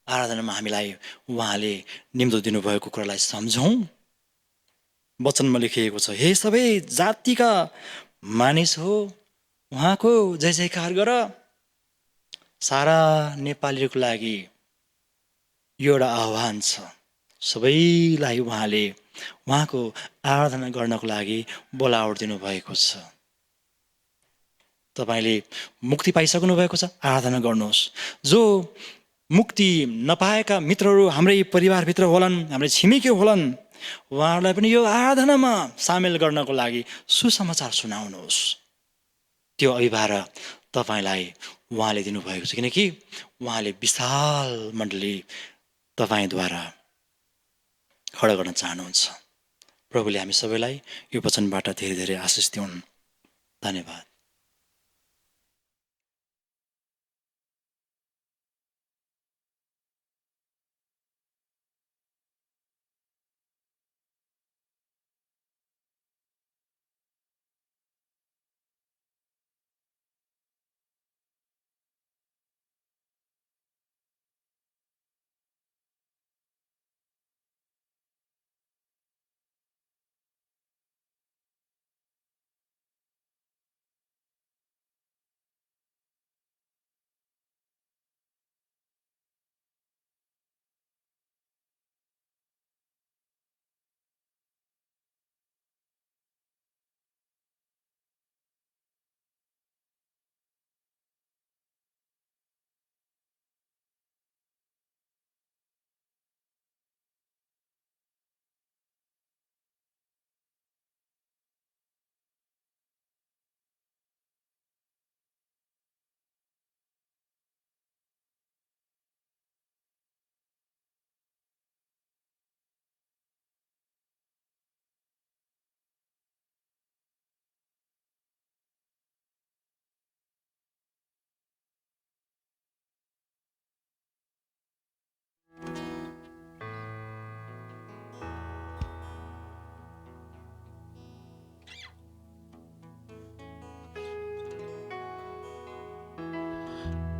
आराधनामा हामीलाई उहाँले निम्तो दिनुभएको कुरालाई सम्झौँ। वचनमा लेखिएको छ, हे सबै जातिका मानिस हो, उहाँको जय जयकार गर। सारा नेपालीहरूको लागि यो एउटा आह्वान छ। सबैलाई उहाँले उहाँको आराधना गर्नको लागि बोलावट दिनुभएको छ। तपाईँले मुक्ति पाइसक्नु भएको छ, आराधना गर्नुहोस्। जो मुक्ति नपाएका मित्रहरू हाम्रै परिवारभित्र होलान्, हाम्रै छिमेकी होलान्, उहाँहरूलाई पनि यो आराधनामा सामेल गर्नको लागि सुसमाचार सुनाउनुहोस्। त्यो अभिभार तपाईँलाई उहाँले दिनुभएको छ, किनकि उहाँले विशाल मण्डली तपाईँद्वारा खडा गर्न चाहनुहुन्छ। प्रभुले हामी सबैलाई यो वचनबाट धेरै धेरै आशिष दिउन्। धन्यवाद।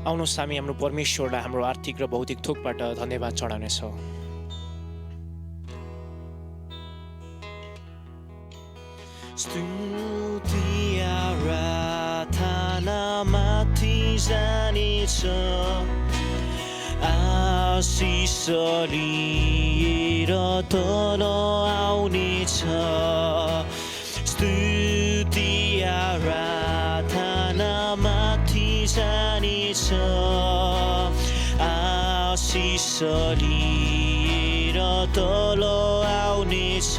आउनुहोस् हामी हाम्रो परमेश्वरलाई हाम्रो आर्थिक र भौतिक थोकबाट धन्यवाद चढाउनेछौँ। स्तुति आराधना माथि जानेछ, आशिष लिएर तल आउनेछ। स्तुति आराधना माथि जानेछ, आशिष लिएर तल आउनेछ।